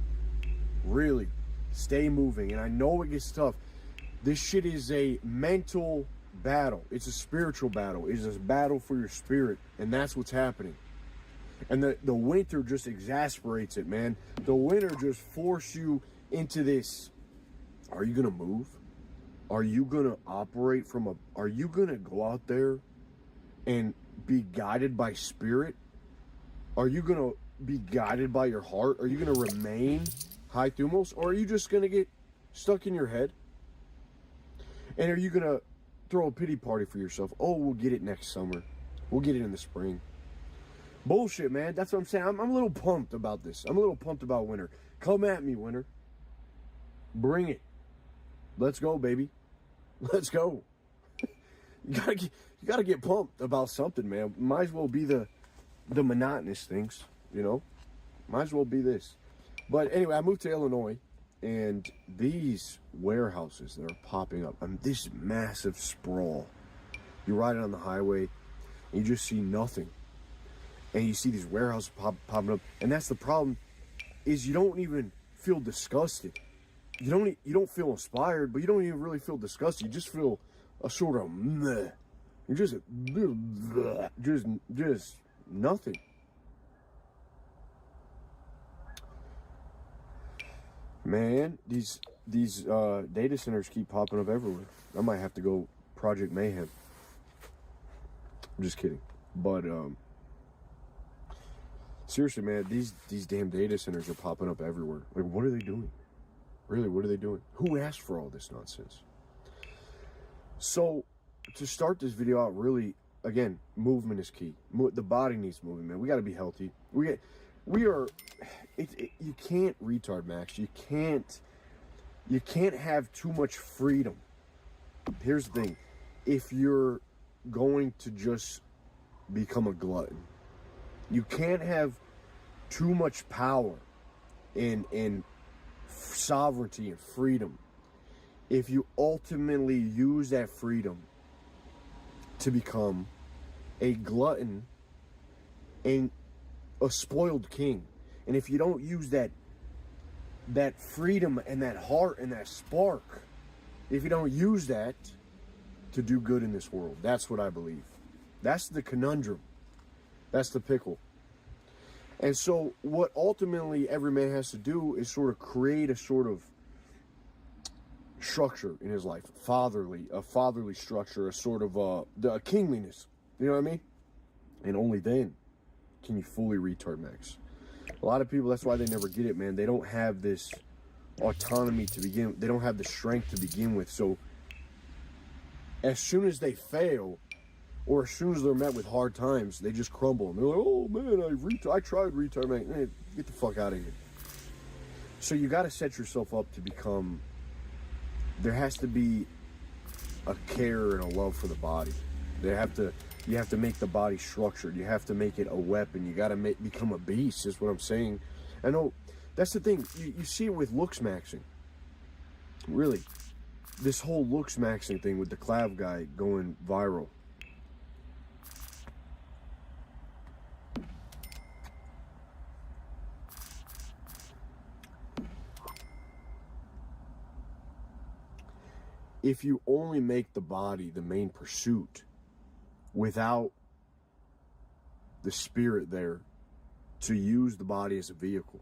Really, stay moving. And I know it gets tough. This shit is a mental battle. It's a spiritual battle. It's a battle for your spirit. And that's what's happening. And the winter just exasperates it, man. The winter just forces you into this. Are you gonna move? Are you gonna operate from are you gonna go out there and be guided by spirit? Are you gonna be guided by your heart? Are you gonna remain high thumos? Or are you just gonna get stuck in your head? And are you gonna throw a pity party for yourself? Oh, we'll get it next summer. We'll get it in the spring. Bullshit, man. That's what I'm saying. I'm a little pumped about this. I'm a little pumped about winter. Come at me, winter. Bring it. Let's go, baby. Let's go. You gotta get pumped about something, man. Might as well be the monotonous things, you know? Might as well be this. But anyway, I moved to Illinois, and these warehouses that are popping up, this massive sprawl. You're riding on the highway, and you just see nothing. And you see these warehouses popping up, and that's the problem, is you don't even feel disgusted. You don't feel inspired, but you don't even really feel disgusted. You just feel a sort of meh. You're just nothing. Man, these data centers keep popping up everywhere. I might have to go Project Mayhem. I'm just kidding, but seriously, man, these damn data centers are popping up everywhere. Like, what are they doing? Really, what are they doing? Who asked for all this nonsense? So, to start this video out, really, again, movement is key. The body needs movement, man. We got to be healthy. You can't retard max. You can't have too much freedom. Here's the thing. If you're going to just become a glutton, you can't have too much power and sovereignty and freedom if you ultimately use that freedom to become a glutton and a spoiled king. And if you don't use that freedom and that heart and that spark, if you don't use that to do good in this world, that's what I believe. That's the conundrum. That's the pickle. And so what ultimately every man has to do is sort of create a sort of structure in his life, a fatherly structure, a sort of a kingliness. You know what I mean? And only then can you fully retard max. A lot of people, that's why they never get it, man. They don't have this autonomy to begin with. They don't have the strength to begin with. So as soon as they fail, or as soon as they're met with hard times, they just crumble. And they're like, oh man, I tried retard max. Hey, get the fuck out of here. So you got to set yourself up to become, there has to be a care and a love for the body. You have to make the body structured. You have to make it a weapon. You got to become a beast, is what I'm saying. I know that's the thing. You see it with looks maxing. Really, this whole looks maxing thing with the Clav guy going viral. If you only make the body the main pursuit without the spirit there to use the body as a vehicle,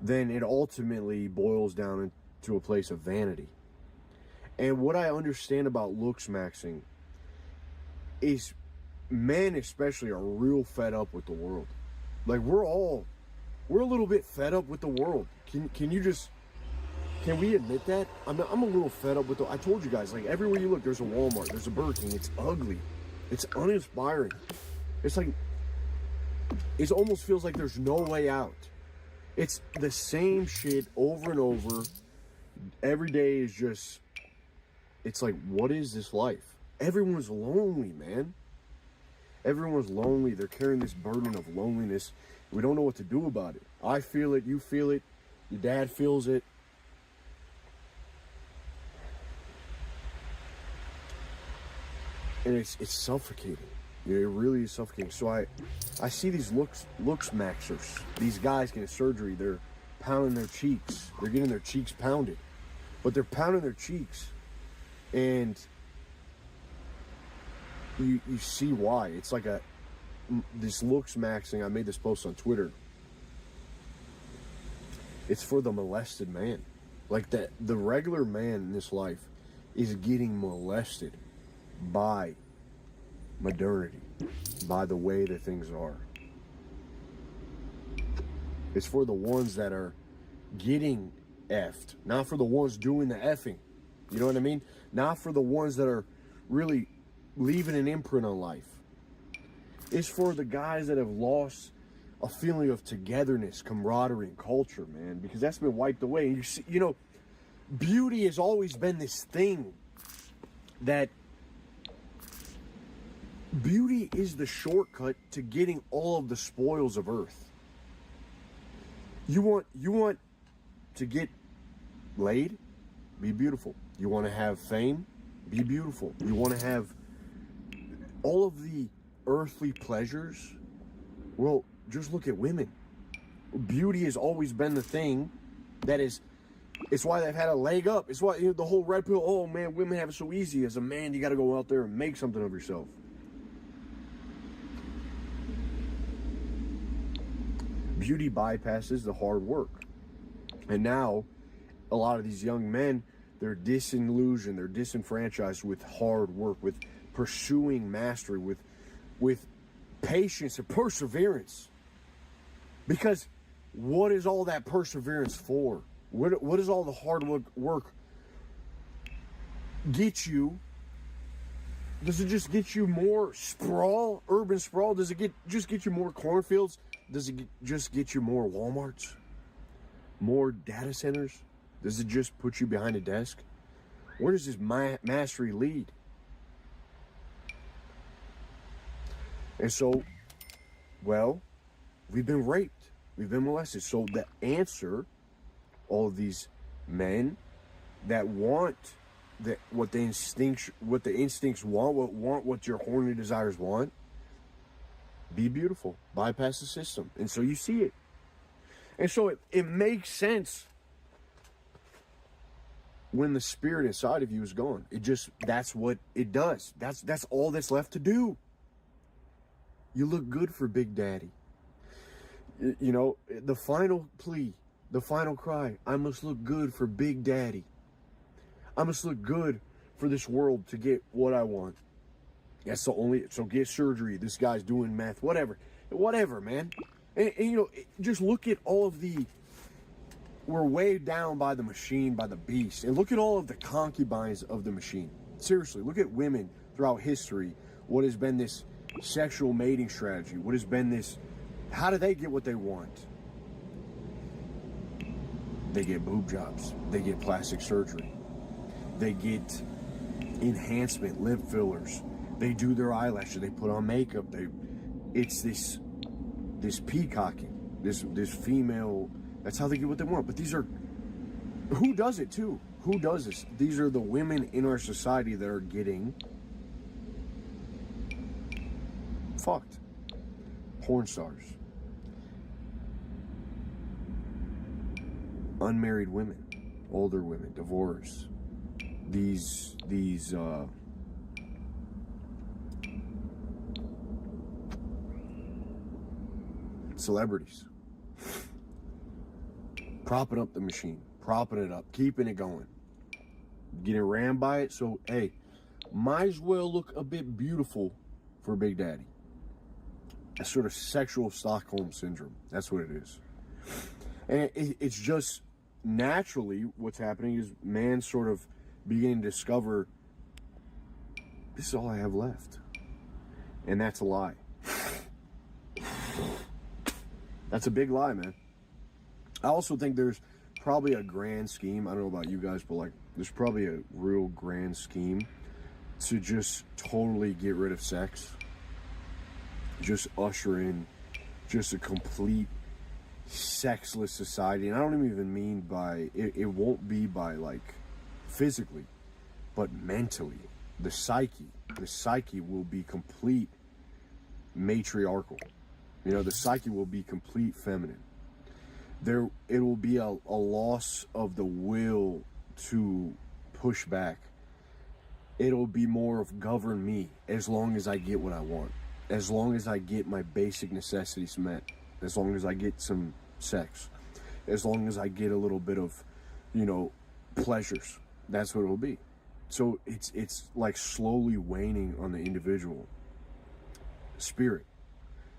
then it ultimately boils down into a place of vanity. And what I understand about looks maxing is men especially are real fed up with the world. Like, we're a little bit fed up with the world. Can we admit that? I'm a little fed up with I told you guys, like, everywhere you look, there's a Walmart, there's a Burger King. It's ugly. It's uninspiring. It's like, it almost feels like there's no way out. It's the same shit over and over. Every day is just, it's like, what is this life? Everyone's lonely, man. Everyone's lonely. They're carrying this burden of loneliness. We don't know what to do about it. I feel it. You feel it. Your dad feels it. And it's suffocating. It really is suffocating. So I see these looks maxers. These guys getting surgery. They're pounding their cheeks. They're getting their cheeks pounded. But they're pounding their cheeks. And you see why. It's like this looks maxing. I made this post on Twitter. It's for the molested man. Like the regular man in this life is getting molested by modernity, by the way that things are. It's for the ones that are getting effed, not for the ones doing the effing. You know what I mean? Not for the ones that are really leaving an imprint on life. It's for the guys that have lost a feeling of togetherness, camaraderie, and culture, man, because that's been wiped away. And you see, you know, beauty has always been this thing that beauty is the shortcut to getting all of the spoils of earth. You want to get laid? Be beautiful. You want to have fame? Be beautiful. You want to have all of the earthly pleasures? Well, just look at women. Beauty has always been the thing that is, it's why they've had a leg up. It's why, you know, the whole red pill, oh man, women have it so easy. As a man, you got to go out there and make something of yourself. Beauty bypasses the hard work. And now, a lot of these young men, they're disillusioned, they're disenfranchised with hard work, with pursuing mastery, with patience and perseverance. Because what is all that perseverance for? What does all the hard work get you? Does it just get you more sprawl, urban sprawl? Does it just get you more cornfields? Does it just get you more Walmarts? More data centers? Does it just put you behind a desk? Where does this mastery lead? And so, well, we've been raped. We've been molested. So the answer, all of these men that want what the instincts want, what your horny desires want, be beautiful. Bypass the system. And so you see it. And so it makes sense when the spirit inside of you is gone. That's what it does. That's all that's left to do. You look good for Big Daddy. You know, the final plea, the final cry, I must look good for Big Daddy. I must look good for this world to get what I want. That's the only, so get surgery. This guy's doing meth, whatever, man. And you know, just look at all of we're weighed down by the machine, by the beast. And look at all of the concubines of the machine. Seriously, look at women throughout history. What has been this sexual mating strategy? What has been this, how do they get what they want? They get boob jobs. They get plastic surgery. They get enhancement, lip fillers. They do their eyelashes. They put on makeup. It's this peacocking, this female. That's how they get what they want. But these are, who does it too? Who does this? These are the women in our society that are getting fucked. Porn stars. Unmarried women. Older women. Divorced. These celebrities. Propping up the machine. Propping it up. Keeping it going. Getting rammed by it. So, hey, might as well look a bit beautiful for Big Daddy. A sort of sexual Stockholm syndrome. That's what it is. And it's just naturally what's happening is man sort of beginning to discover, this is all I have left. And that's a lie. That's a big lie, man. I also think there's probably a grand scheme. I don't know about you guys, but like there's probably a real grand scheme to just totally get rid of sex. Just usher in just a complete sexless society. And I don't even mean by it won't be by like physically, but mentally. The psyche will be complete matriarchal. You know, the psyche will be complete feminine. It will be a loss of the will to push back. It'll be more of govern me as long as I get what I want. As long as I get my basic necessities met. As long as I get some sex. As long as I get a little bit of, you know, pleasures. That's what it'll be. So it's like slowly waning on the individual spirit.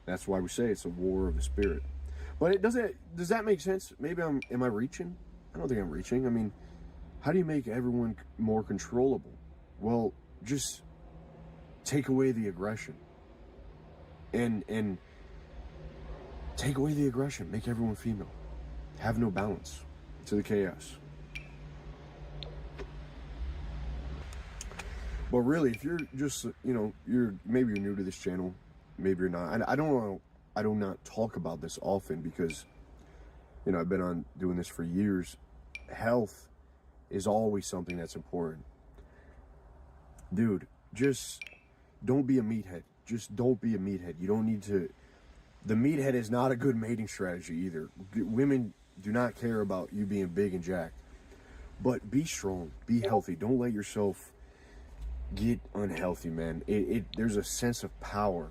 That's why we say it's a war of the spirit. But does that make sense? Maybe am I reaching? I don't think I'm reaching. I mean, how do you make everyone more controllable? Well, just take away the aggression. And take away the aggression. Make everyone female. Have no balance to the chaos. But really, if you're just, you know, maybe you're new to this channel, maybe you're not. I do not talk about this often because, you know, I've been on doing this for years. Health is always something that's important. Dude, just don't be a meathead. Just don't be a meathead. You don't need to. The meathead is not a good mating strategy either. Women do not care about you being big and jacked. But be strong. Be healthy. Don't let yourself get unhealthy, man. There's a sense of power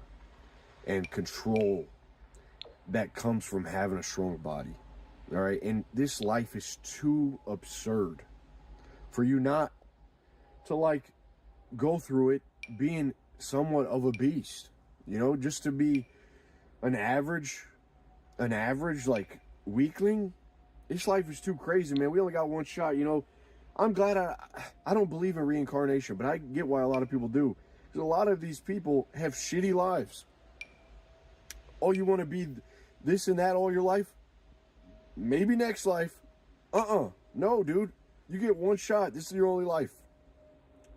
and control that comes from having a strong body. All right? And this life is too absurd for you not to, like, go through it being somewhat of a beast. You know, just to be an average, like, weakling. This life is too crazy, man. We only got one shot, you know. I'm glad I don't believe in reincarnation, but I get why a lot of people do. Because a lot of these people have shitty lives. Oh, you want to be this and that all your life? Maybe next life. No, dude. You get one shot. This is your only life.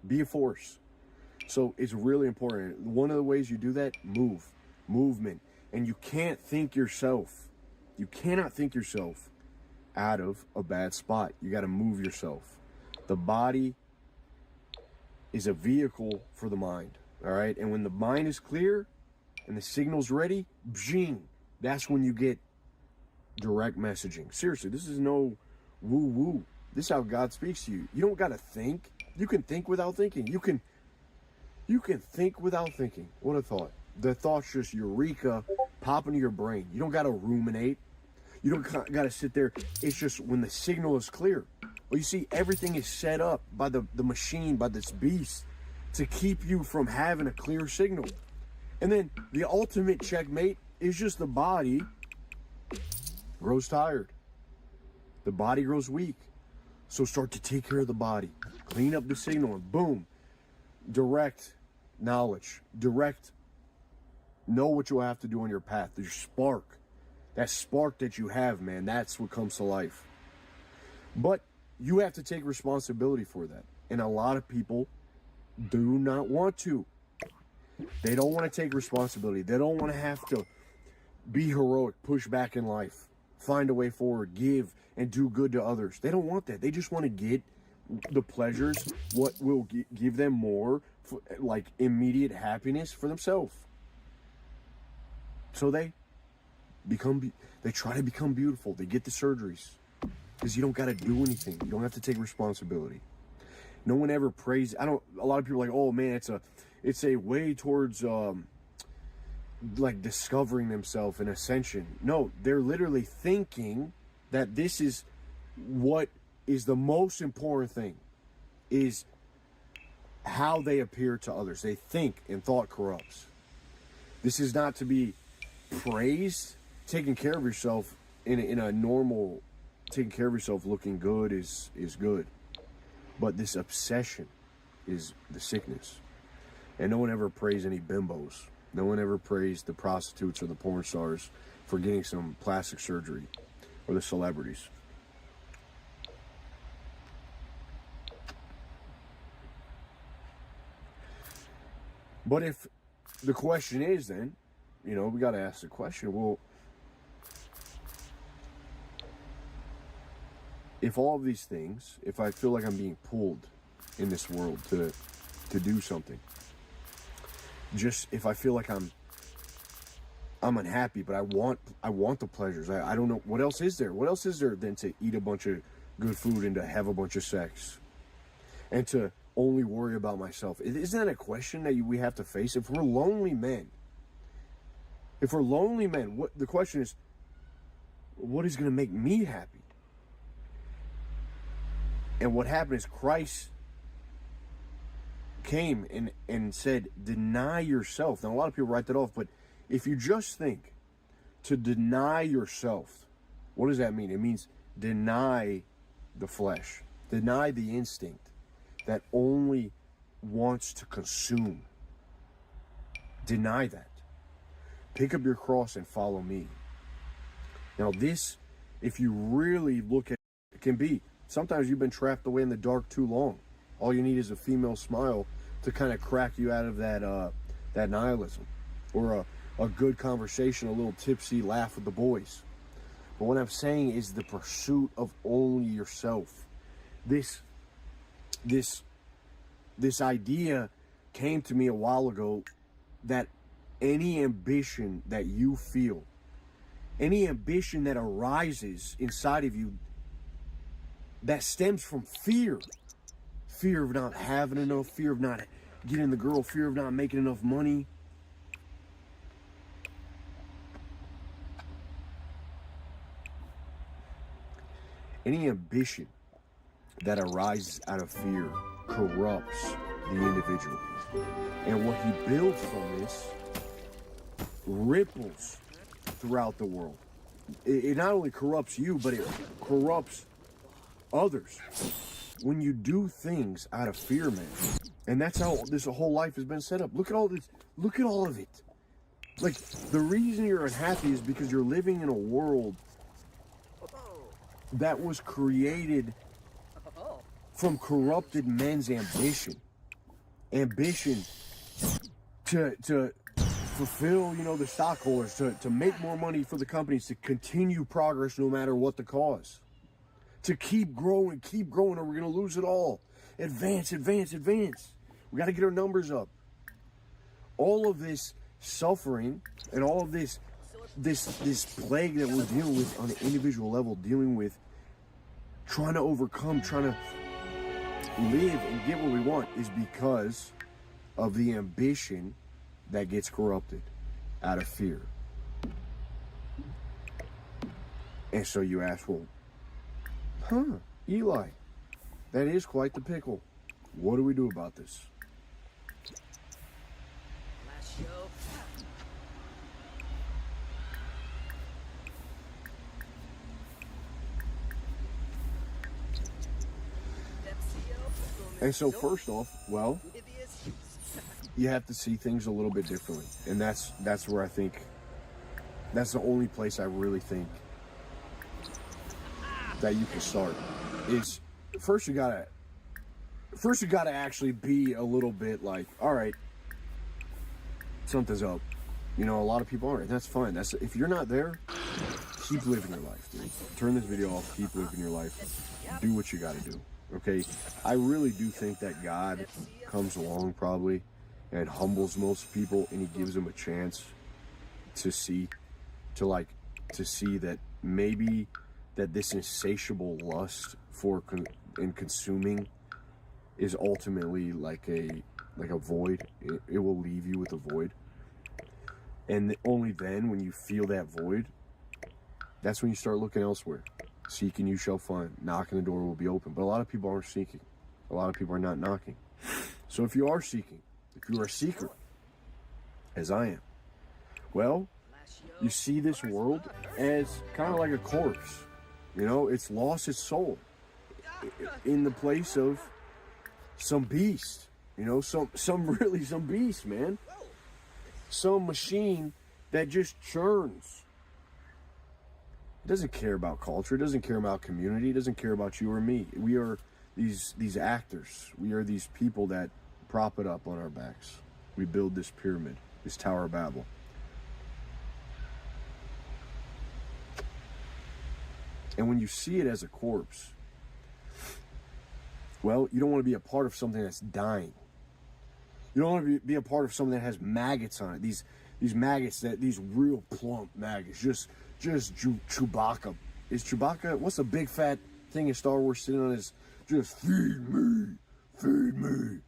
Be a force. So it's really important. One of the ways you do that, movement. And you can't think yourself. You cannot think yourself out of a bad spot. You got to move yourself. The body is a vehicle for the mind, all right? And when the mind is clear and the signal's ready, bing, that's when you get direct messaging. Seriously, this is no woo-woo. This is how God speaks to you. You don't got to think. You can think without thinking. You can think without thinking. What a thought. The thought's just eureka, pop into your brain. You don't got to ruminate. You don't got to sit there. It's just when the signal is clear. Well, you see, everything is set up by the machine, by this beast, to keep you from having a clear signal. And then the ultimate checkmate is just the body grows tired. The body grows weak. So start to take care of the body. Clean up the signal and boom. Direct knowledge. Direct know what you'll have to do on your path. There's spark. That spark that you have, man, that's what comes to life. But you have to take responsibility for that. And a lot of people do not want to. They don't want to take responsibility. They don't want to have to be heroic, push back in life, find a way forward, give, and do good to others. They don't want that. They just want to get the pleasures, what will give them more, like, immediate happiness for themselves. So they try to become beautiful. They get the surgeries. Because you don't got to do anything. You don't have to take responsibility. No one ever prays. A lot of people are like, oh man, it's a way towards like discovering themselves and ascension. No, they're literally thinking that this is what is the most important thing, is how they appear to others. They think, and thought corrupts. This is not to be praised. Taking care of yourself in a normal, taking care of yourself looking good is good. But this obsession is the sickness. And no one ever prays any bimbos. No one ever praised the prostitutes or the porn stars for getting some plastic surgery, or the celebrities. But if the question is then, you know, we got to ask the question, well, if all of these things, if I feel like I'm being pulled in this world to do something, just if I feel like I'm unhappy, but I want the pleasures. I don't know, what else is there? What else is there than to eat a bunch of good food and to have a bunch of sex and to only worry about myself? Isn't that a question that we have to face? If we're lonely men, what the question is, what is going to make me happy? And what happened is Christ came and said, deny yourself. Now, a lot of people write that off, but if you just think to deny yourself, what does that mean? It means deny the flesh, deny the instinct that only wants to consume. Deny that. Pick up your cross and follow me. Now this, if you really look at it, it can be, sometimes you've been trapped away in the dark too long. All you need is a female smile to kind of crack you out of that nihilism, or a good conversation, a little tipsy laugh with the boys. But what I'm saying is the pursuit of only yourself. This idea came to me a while ago, that any ambition that you feel, any ambition that arises inside of you that stems from fear of not having enough, fear of not getting the girl, fear of not making enough money, any ambition that arises out of fear corrupts the individual. And what he builds from this ripples throughout the world. It not only corrupts you, but it corrupts others. When you do things out of fear, man, and that's how this whole life has been set up. Look at all this. Look at all of it. Like, the reason you're unhappy is because you're living in a world that was created from corrupted men's ambition to fulfill, you know, the stockholders, to make more money for the companies, to continue progress no matter what the cause, to keep growing, or we're gonna lose it all. Advance. We got to get our numbers up. All of this suffering and all of this plague that we're dealing with on an individual level, dealing with trying to overcome, trying to live and get what we want, is because of the ambition that gets corrupted out of fear. And so you ask, well, Eli, that is quite the pickle. What do we do about this? And so first off, well, you have to see things a little bit differently. And that's where I think, that's the only place I really think that you can start, is first you gotta actually be a little bit like, all right, something's up. You know, a lot of people aren't. That's fine. If you're not there, keep living your life, dude. Turn this video off, keep living your life. Do what you gotta do. Okay, I really do think that God comes along probably and humbles most people, and he gives them a chance to see that maybe that this insatiable lust for consuming is ultimately like a void. It will leave you with a void, and only then, when you feel that void, that's when you start looking elsewhere. Seek and you shall find. Knocking, the door will be open. But a lot of people aren't seeking. A lot of people are not knocking. So if you are seeking, if you are a seeker, as I am, well, you see this world as kind of like a corpse. You know, it's lost its soul in the place of some beast. You know, some beast, man. some machine that just churns. It doesn't care about culture. It doesn't care about community. It doesn't care about you or me. We are these actors. We are these people that prop it up on our backs. We build this pyramid, this Tower of Babel. And when you see it as a corpse, well, you don't want to be a part of something that's dying. You don't want to be a part of something that has maggots on it. These maggots, these real plump maggots. Just Chewbacca. Is Chewbacca, what's the big fat thing in Star Wars sitting on his, just feed me, feed me.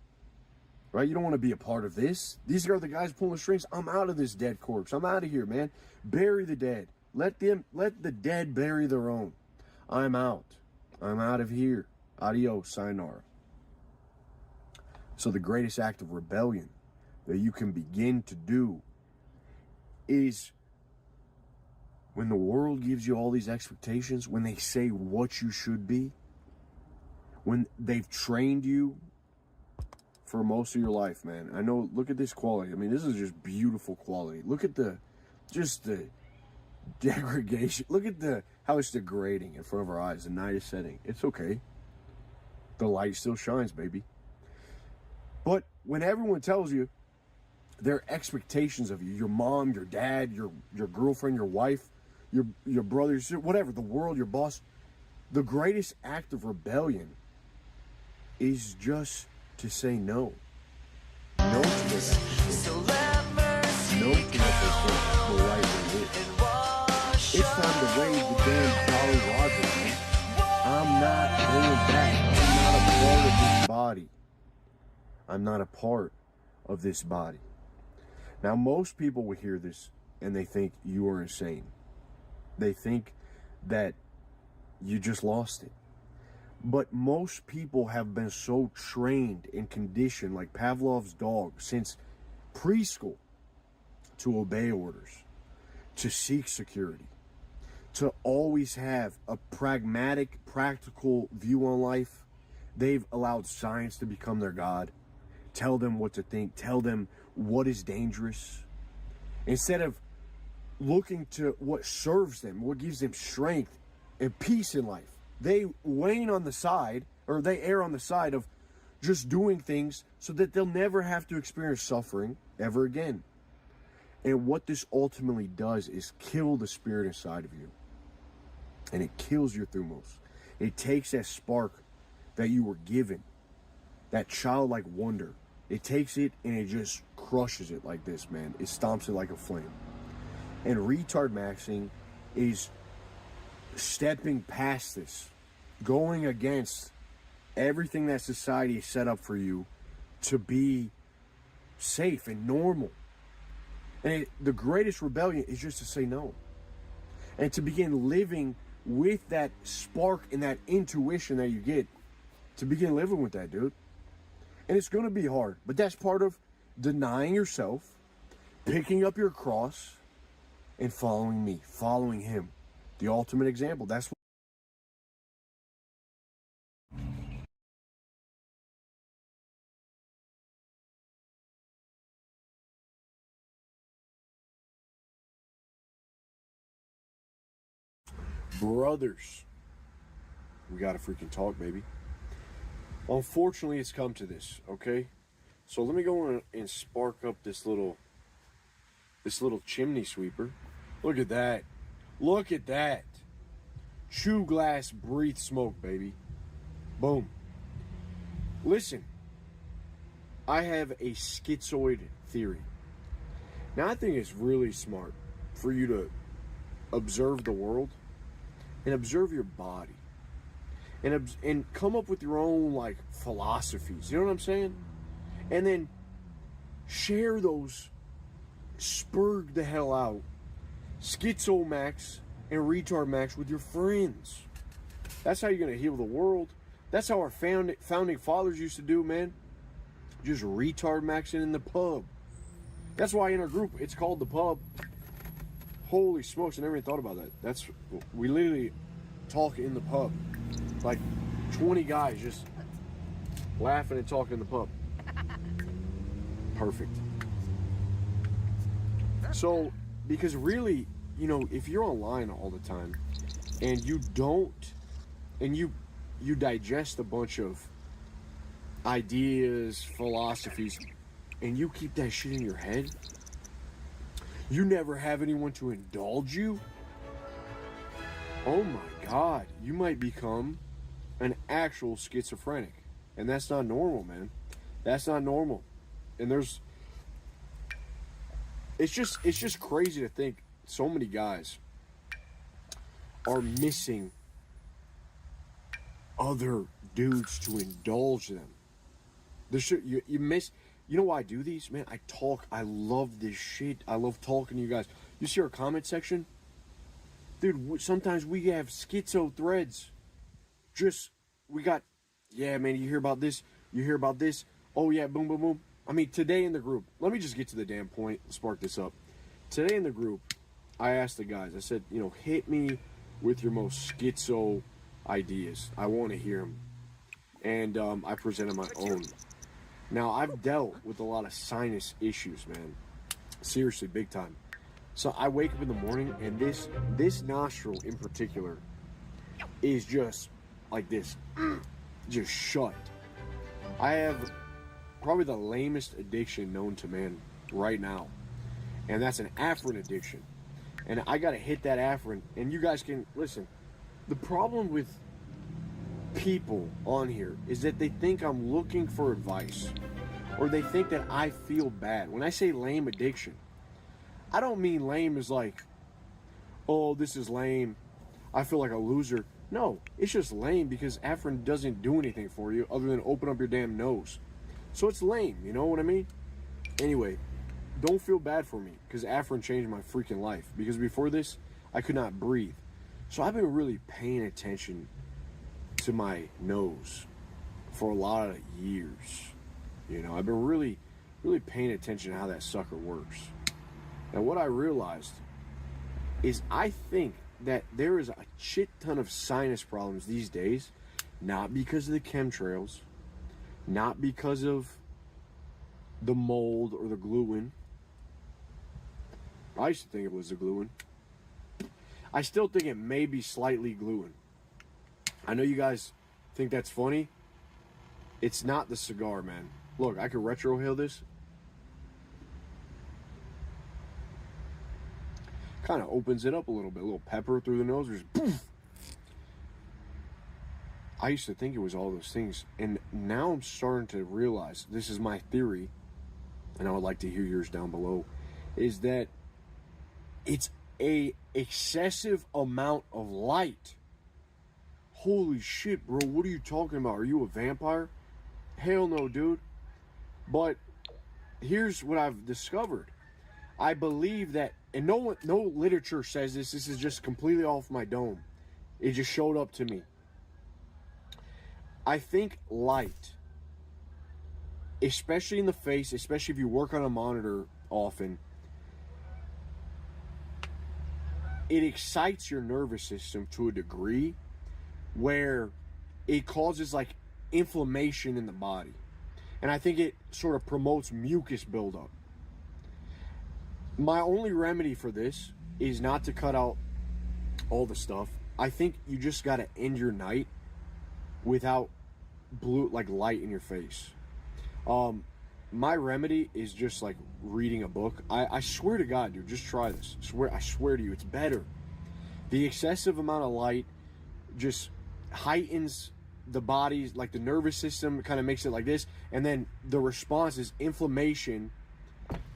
Right? You don't want to be a part of this. These are the guys pulling the strings. I'm out of this dead corpse. I'm out of here, man. Bury the dead. Let the dead bury their own. I'm out. I'm out of here. Adios, sayonara. So the greatest act of rebellion that you can begin to do is when the world gives you all these expectations, when they say what you should be, when they've trained you for most of your life, man. I know, look at this quality. I mean, this is just beautiful quality. Look at the degradation. Look at how it's degrading in front of our eyes. The night is setting. It's okay. The light still shines, baby. But when everyone tells you their expectations of you, your mom, your dad, your girlfriend, your wife, your brother, whatever, the world, your boss, the greatest act of rebellion is just to say no. No to this. No to what they think the right way is. It's time to wave the damn Jolly Roger, man. I'm not going back. I'm not a part of this body. I'm not a part of this body. Now, most people will hear this and they think you are insane. They think that you just lost it. But most people have been so trained and conditioned, like Pavlov's dog, since preschool, to obey orders, to seek security, to always have a pragmatic, practical view on life. They've allowed science to become their God, tell them what to think, tell them what is dangerous, instead of looking to what serves them, what gives them strength and peace in life. They wane on the side, or they err on the side of just doing things so that they'll never have to experience suffering ever again. And what this ultimately does is kill the spirit inside of you. And it kills your thumos. It takes that spark that you were given, that childlike wonder. It takes it and it just crushes it like this, man. It stomps it like a flame. And retard maxing is stepping past this, going against everything that society has set up for you to be safe and normal. And the greatest rebellion is just to say no. And to begin living with that spark and that intuition that you get, to begin living with that, dude. And it's going to be hard, but that's part of denying yourself, picking up your cross, and following me, following him. The ultimate example. That's what brothers. We gotta freaking talk, baby. Unfortunately, it's come to this, okay? So let me go and spark up this little chimney sweeper. Look at that. Look at that. Chew glass, breathe smoke, baby. Boom. Listen, I have a schizoid theory. Now, I think it's really smart for you to observe the world and observe your body. And come up with your own, like, philosophies. You know what I'm saying? And then share those, spurg the hell out, schizo max and retard max with your friends. That's how you're going to heal the world. That's how our founding fathers used to do, man. Just retard maxing in the pub. That's why in our group, it's called the pub. Holy smokes, I never even thought about that. We literally talk in the pub. Like 20 guys just laughing and talking in the pub. Perfect. So, because really, you know, if you're online all the time and you don't, and you digest a bunch of ideas, philosophies, and you keep that shit in your head, you never have anyone to indulge you. Oh my God, you might become an actual schizophrenic. And that's not normal, man. That's not normal. And it's just crazy to think so many guys are missing other dudes to indulge them. You miss. You know why I do these, man? I love this shit. I love talking to you guys. You see our comment section, dude. Sometimes we have schizo threads. We got, yeah, man. You hear about this? You hear about this? Oh yeah, boom, boom, boom. I mean, today in the group. Let me just get to the damn point. Spark this up. Today in the group, I asked the guys. I said, you know, hit me with your most schizo ideas. I want to hear them. And I presented my own. Now, I've dealt with a lot of sinus issues, man. Seriously, big time. So I wake up in the morning, and this nostril in particular is just like this. Just shut. I have probably the lamest addiction known to man right now. And that's an Afrin addiction. And I got to hit that Afrin. And you guys can, listen, the problem with people on here is that they think I'm looking for advice, or they think that I feel bad. When I say lame addiction, I don't mean lame as like, oh, this is lame, I feel like a loser. No, it's just lame because Afrin doesn't do anything for you other than open up your damn nose. So it's lame, you know what I mean? Anyway, don't feel bad for me because Afrin changed my freaking life. Because before this, I could not breathe. So I've been really paying attention to my nose for a lot of years. You know, I've been really paying attention to how that sucker works. Now, what I realized is I think that there is a shit ton of sinus problems these days, not because of the chemtrails, not because of the mold or the gluing. I used to think it was the gluing. I still think it may be slightly gluing. I know you guys think that's funny. It's not the cigar, man. Look, I could retrohale this. Kind of opens it up a little bit. A little pepper through the nose. Just poof. I used to think it was all those things. And now I'm starting to realize, this is my theory, and I would like to hear yours down below, is that it's a excessive amount of light. Holy shit, bro, what are you talking about? Are you a vampire? Hell no, dude. But here's what I've discovered. I believe that, and no literature says this, this is just completely off my dome. It just showed up to me. I think light, especially in the face, especially if you work on a monitor often, it excites your nervous system to a degree where it causes like inflammation in the body. And I think it sort of promotes mucus buildup. My only remedy for this is not to cut out all the stuff. I think you just got to end your night without blue like light in your face. My remedy is just like reading a book. I swear to God, dude, just try this. I swear to you, it's better. The excessive amount of light just heightens the body's, like the nervous system, kind of makes it like this, and then the response is inflammation,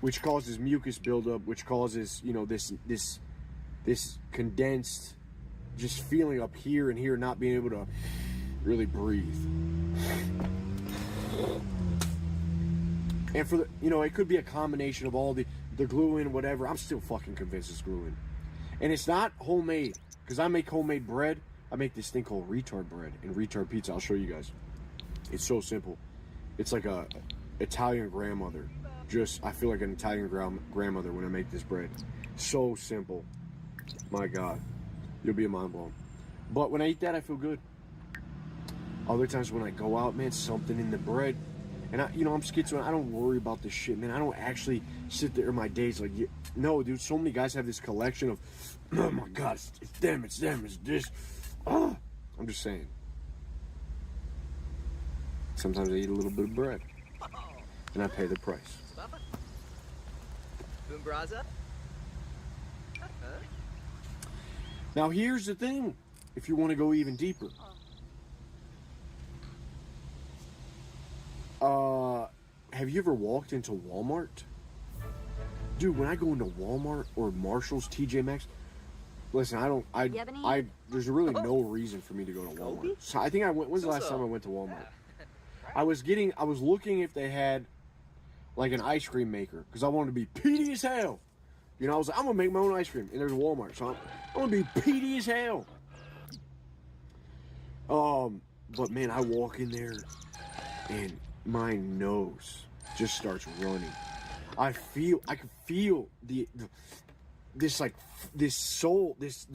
which causes mucus buildup, which causes, you know, this condensed just feeling up here and here, not being able to really breathe. And for the, you know, it could be a combination of all the gluing, whatever. I'm still fucking convinced it's gluing. And it's not homemade, because I make homemade bread. I make this thing called retard bread and retard pizza. I'll show you guys. It's so simple. It's like a Italian grandmother. I feel like an Italian grandmother when I make this bread. So simple. My God. You'll be mind blown. But when I eat that, I feel good. Other times when I go out, man, something in the bread. And I'm schizo. I don't worry about this shit, man. I don't actually sit there in my days like, No, dude, so many guys have this collection of, oh my God, it's them, it's this. Oh, I'm just saying. Sometimes I eat a little bit of bread, and I pay the price. Boombraza? Now, here's the thing, if you want to go even deeper. Have you ever walked into Walmart? Dude, when I go into Walmart or Marshall's, TJ Maxx, listen, there's really no reason for me to go to Walmart. So I think when's the last time I went to Walmart? I was looking if they had like an ice cream maker because I wanted to be peaty as hell. You know, I was like, I'm gonna make my own ice cream, and there's a Walmart, so I'm gonna be peaty as hell. But man, I walk in there, and my nose just starts running. I can feel this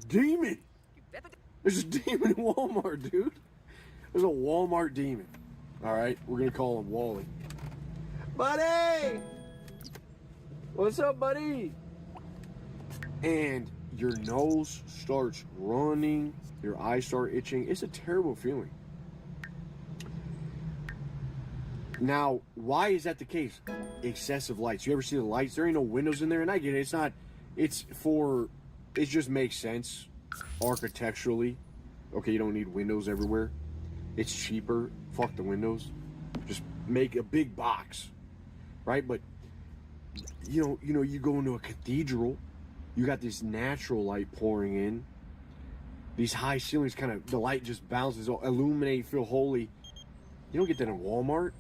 demon. There's a demon in Walmart, dude. There's a Walmart demon. All right, we're gonna call him Wally. Buddy, what's up, buddy? And your nose starts running, your eyes start itching. It's a terrible feeling. Now, why is that the case? Excessive lights. You ever see the lights? There ain't no windows in there, and I get it. It just makes sense architecturally. Okay, you don't need windows everywhere. It's cheaper. Fuck the windows. Just make a big box, right? But you know, you go into a cathedral, you got this natural light pouring in. These high ceilings, the light just bounces, illuminate, feel holy. You don't get that in Walmart.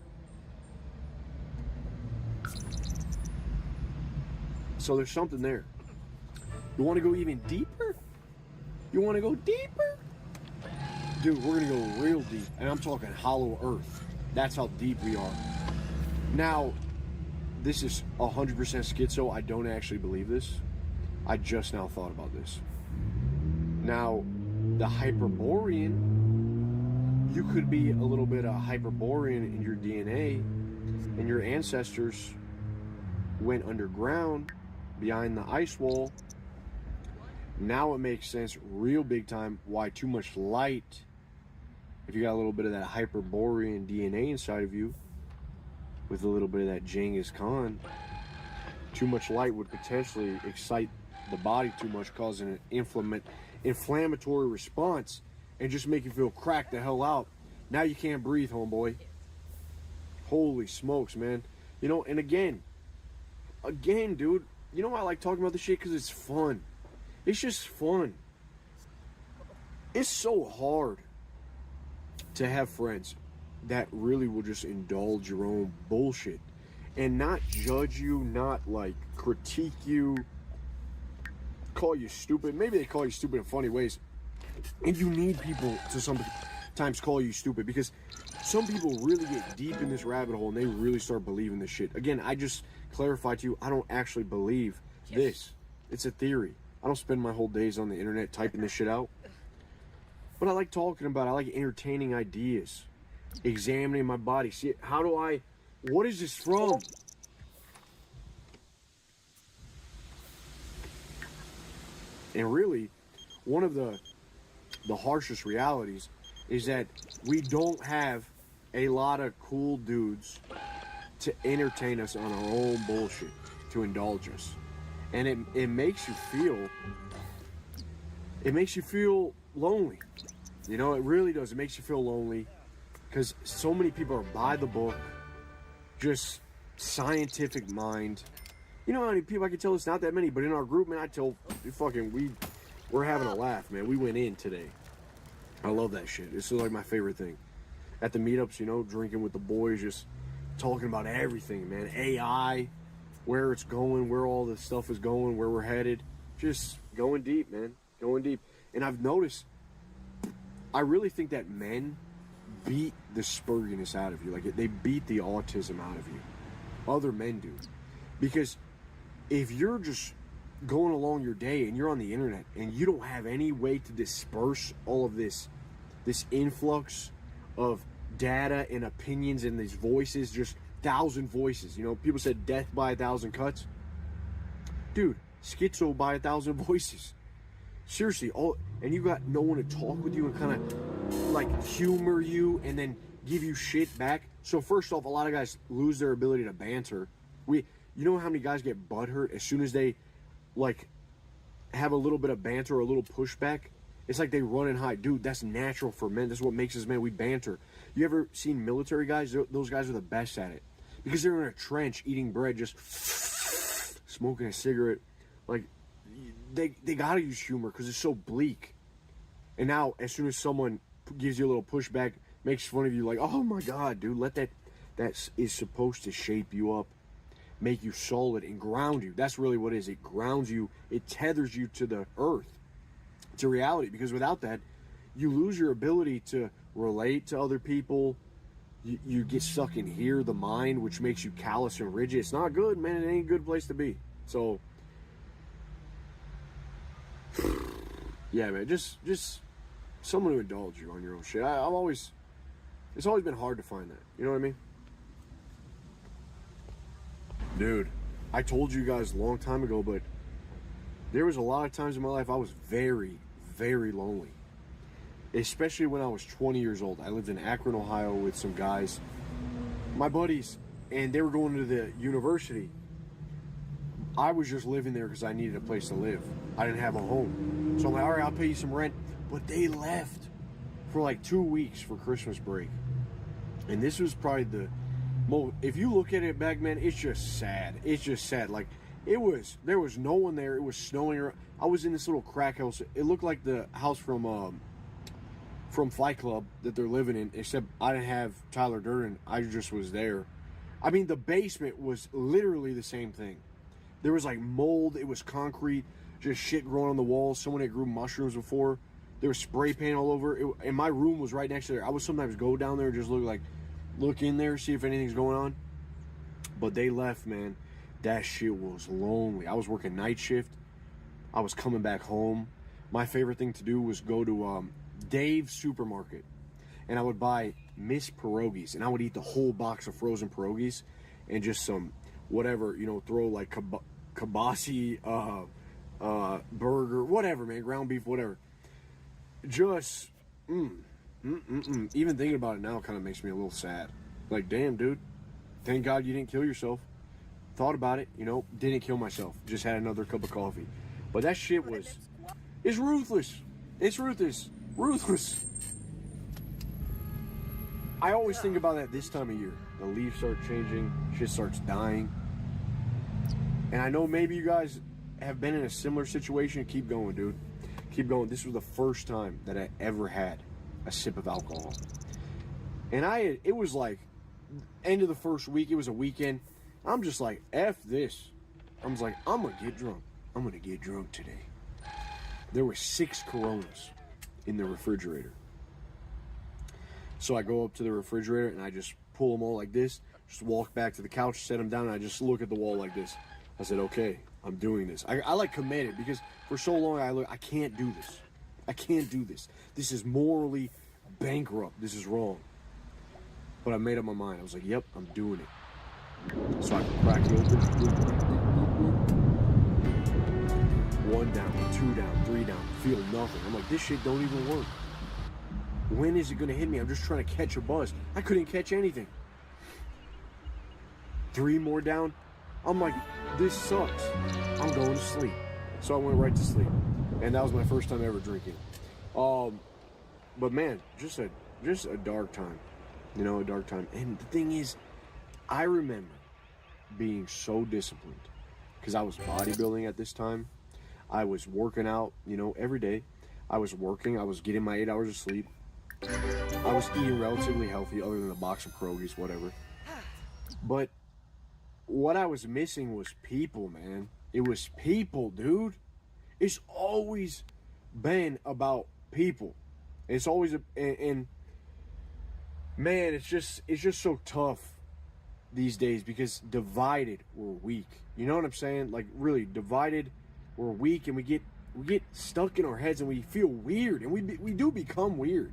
So there's something there. You want to go even deeper? You want to go deeper? Dude, we're going to go real deep. And I'm talking hollow earth. That's how deep we are. Now, this is 100% schizo. I don't actually believe this. I just now thought about this. Now, the Hyperborean, you could be a little bit of Hyperborean in your DNA, and your ancestors went underground behind the ice wall. Now it makes sense real big time why too much light, if you got a little bit of that Hyperborean DNA inside of you, with a little bit of that Genghis Khan, too much light would potentially excite the body too much, causing an inflammatory response, and just make you feel cracked the hell out. Now you can't breathe, homeboy. Holy smokes, man. You know, and again, dude, you know why I like talking about this shit? Because it's fun. It's just fun. It's so hard to have friends that really will just indulge your own bullshit and not judge you, not like critique you, call you stupid. Maybe they call you stupid in funny ways. And you need people to sometimes call you stupid, because some people really get deep in this rabbit hole and they really start believing this shit. Again, I just clarified to you, I don't actually believe this. It's a theory. I don't spend my whole days on the internet typing this shit out. But I like talking about it. I like entertaining ideas, examining my body. See, what is this from? And really, one of the harshest realities is that we don't have a lot of cool dudes to entertain us on our own bullshit, to indulge us. And it makes you feel lonely. You know, it really does. It makes you feel lonely because so many people are by the book, just scientific mind. You know how many people? I can tell it's not that many, but in our group, man, we're having a laugh, man. We went in today. I love that shit. It's like my favorite thing. At the meetups, you know, drinking with the boys, just talking about everything, man. AI, where it's going, where all this stuff is going, where we're headed. Just going deep, man. Going deep. And I've noticed, I really think that men beat the spurginess out of you. Like, they beat the autism out of you. Other men do. Because if you're just going along your day and you're on the internet and you don't have any way to disperse all of this influx of data and opinions and these voices, just 1,000 voices. You know, people said death by 1,000 cuts. dude, schizo by 1,000 voices. Seriously, and you got no one to talk with you and kind of like humor you and then give you shit back. So first off, a lot of guys lose their ability to banter. You know how many guys get butthurt as soon as they like have a little bit of banter or a little pushback? It's like they run and hide. Dude, that's natural for men. That's what makes us men. We banter. You ever seen military guys? Those guys are the best at it. Because they're in a trench eating bread, just smoking a cigarette. Like, they gotta use humor because it's so bleak. And now, as soon as someone gives you a little pushback, makes fun of you, like, oh my God, dude, let that is supposed to shape you up, make you solid and ground you. That's really what it is. It grounds you. It tethers you to the earth, to reality. Because without that, you lose your ability to relate to other people. You get stuck in here, the mind, which makes you callous and rigid. It's not good, man. It ain't a good place to be. So, yeah, man, just someone to indulge you on your own shit. It's always been hard to find that. You know what I mean? Dude, I told you guys a long time ago, but there was a lot of times in my life I was very, very lonely. Especially when I was 20 years old. I lived in Akron, Ohio with some guys, my buddies, and they were going to the university. I was just living there because I needed a place to live. I didn't have a home. So I'm like, all right, I'll pay you some rent. But they left for like 2 weeks for Christmas break. And this was probably the most, if you look at it back, man, it's just sad. It's just sad. Like, there was no one there. It was snowing. I was in this little crack house. It looked like the house from Fight Club that they're living in, except I didn't have Tyler Durden. I just was there. I mean, the basement was literally the same thing. There was like mold. It was concrete, just shit growing on the walls. Someone had grew mushrooms before. There was spray paint all over. And my room was right next to there. I would sometimes go down there and just look in there, see if anything's going on. But they left, man. That shit was lonely. I was working night shift. I was coming back home. My favorite thing to do was go to Dave's Supermarket, and I would buy Miss Pierogies, and I would eat the whole box of frozen pierogies and just some whatever, throw like kibasi, burger, whatever, man, ground beef, whatever. Just even thinking about it now kind of makes me a little sad. Like, damn, dude, thank God you didn't kill yourself. Thought about it, didn't kill myself, just had another cup of coffee. But that shit it's ruthless. It's ruthless. I always think about that this time of year. The leaves start changing, shit starts dying. And I know maybe you guys have been in a similar situation. Keep going, dude. Keep going. This was the first time that I ever had a sip of alcohol. And it was like end of the first week. It was a weekend. I'm just like, F this. I was like, I'm going to get drunk. I'm going to get drunk today. There were 6 Coronas in the refrigerator. So I go up to the refrigerator and I just pull them all like this, just walk back to the couch, set them down, and I just look at the wall like this. I said, okay, I'm doing this. I like committed because for so long I can't do this. I can't do this. This is morally bankrupt. This is wrong. But I made up my mind. I was like, yep, I'm doing it. So I cracked it open. 1 down, 2 down, 3 down, feel nothing. I'm like, this shit don't even work. When is it gonna hit me? I'm just trying to catch a buzz. I couldn't catch anything. 3 more down. I'm like, this sucks. I'm going to sleep. So I went right to sleep. And that was my first time ever drinking. But man, just a dark time. A dark time. And the thing is, I remember being so disciplined because I was bodybuilding at this time. I was working out, every day. I was working. I was getting my 8 hours of sleep. I was eating relatively healthy other than a box of pierogies, whatever. But what I was missing was people, man. It was people, dude. It's always been about people. It's always and man, it's just so tough these days because divided we're weak. You know what I'm saying? Like, really, divided we're weak, and we get stuck in our heads, and we feel weird, and we do become weird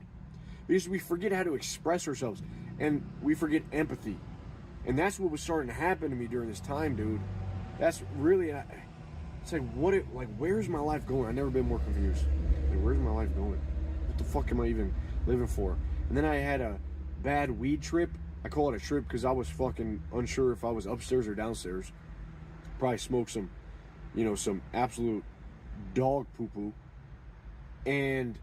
because we forget how to express ourselves, and we forget empathy. And that's what was starting to happen to me during this time, dude. That's really, It's like, where's my life going? I've never been more confused. Like, where's my life going? What the fuck am I even living for? And then I had a bad weed trip. I call it a trip because I was fucking unsure if I was upstairs or downstairs. Probably smoked some, some absolute dog poo-poo. And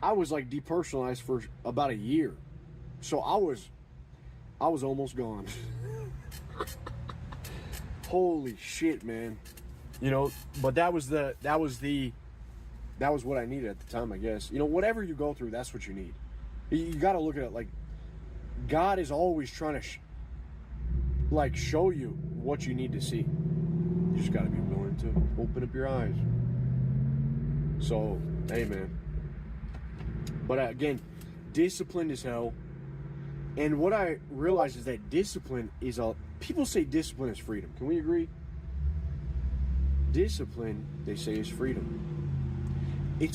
I was like depersonalized for about a year. So I was almost gone. Holy shit, man. But that was what I needed at the time, I guess. Whatever you go through, that's what you need. You got to look at it like God is always trying to show you what you need to see. You just got to be willing to open up your eyes. So, hey, man. But again, disciplined as hell. And what I realized is that discipline is people say discipline is freedom. Can we agree? Discipline, they say, is freedom. Can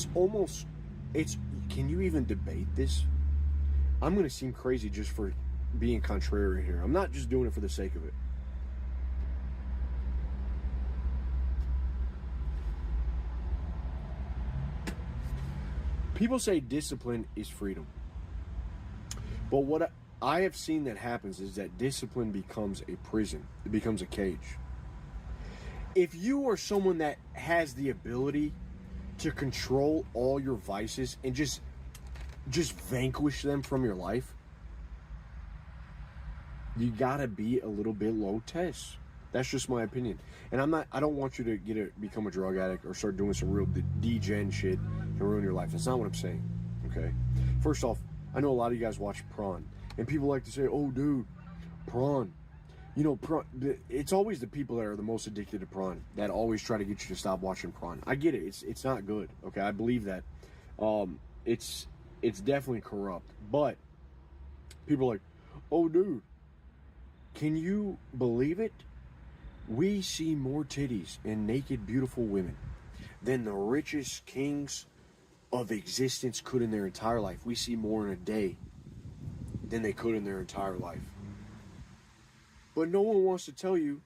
you even debate this? I'm going to seem crazy just for being contrary here. I'm not just doing it for the sake of it. People say discipline is freedom. But what I have seen that happens is that discipline becomes a prison. It becomes a cage. If you are someone that has the ability to control all your vices and just vanquish them from your life, you gotta be a little bit low test. That's just my opinion. And I don't want you to become a drug addict or start doing some real degen shit and ruin your life. That's not what I'm saying, okay? First off, I know a lot of you guys watch Prawn, and people like to say, oh, dude, Prawn. Prawn, it's always the people that are the most addicted to Prawn that always try to get you to stop watching Prawn. I get it. It's not good, okay? I believe that. It's definitely corrupt. But people are like, oh, dude, can you believe it? We see more titties and naked, beautiful women than the richest kings of existence could in their entire life. We see more in a day than they could in their entire life. But no one wants to tell you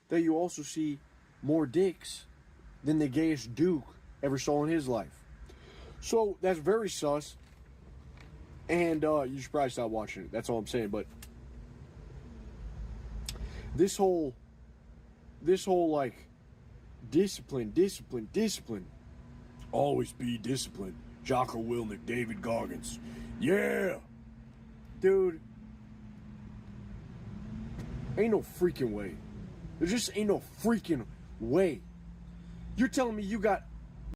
that you also see more dicks than the gayest duke ever saw in his life. So that's very sus. And you should probably stop watching it. That's all I'm saying. But this whole like discipline. Always be disciplined. Jocko Willink, David Goggins. Yeah. Dude. Ain't no freaking way. There just ain't no freaking way. You're telling me you got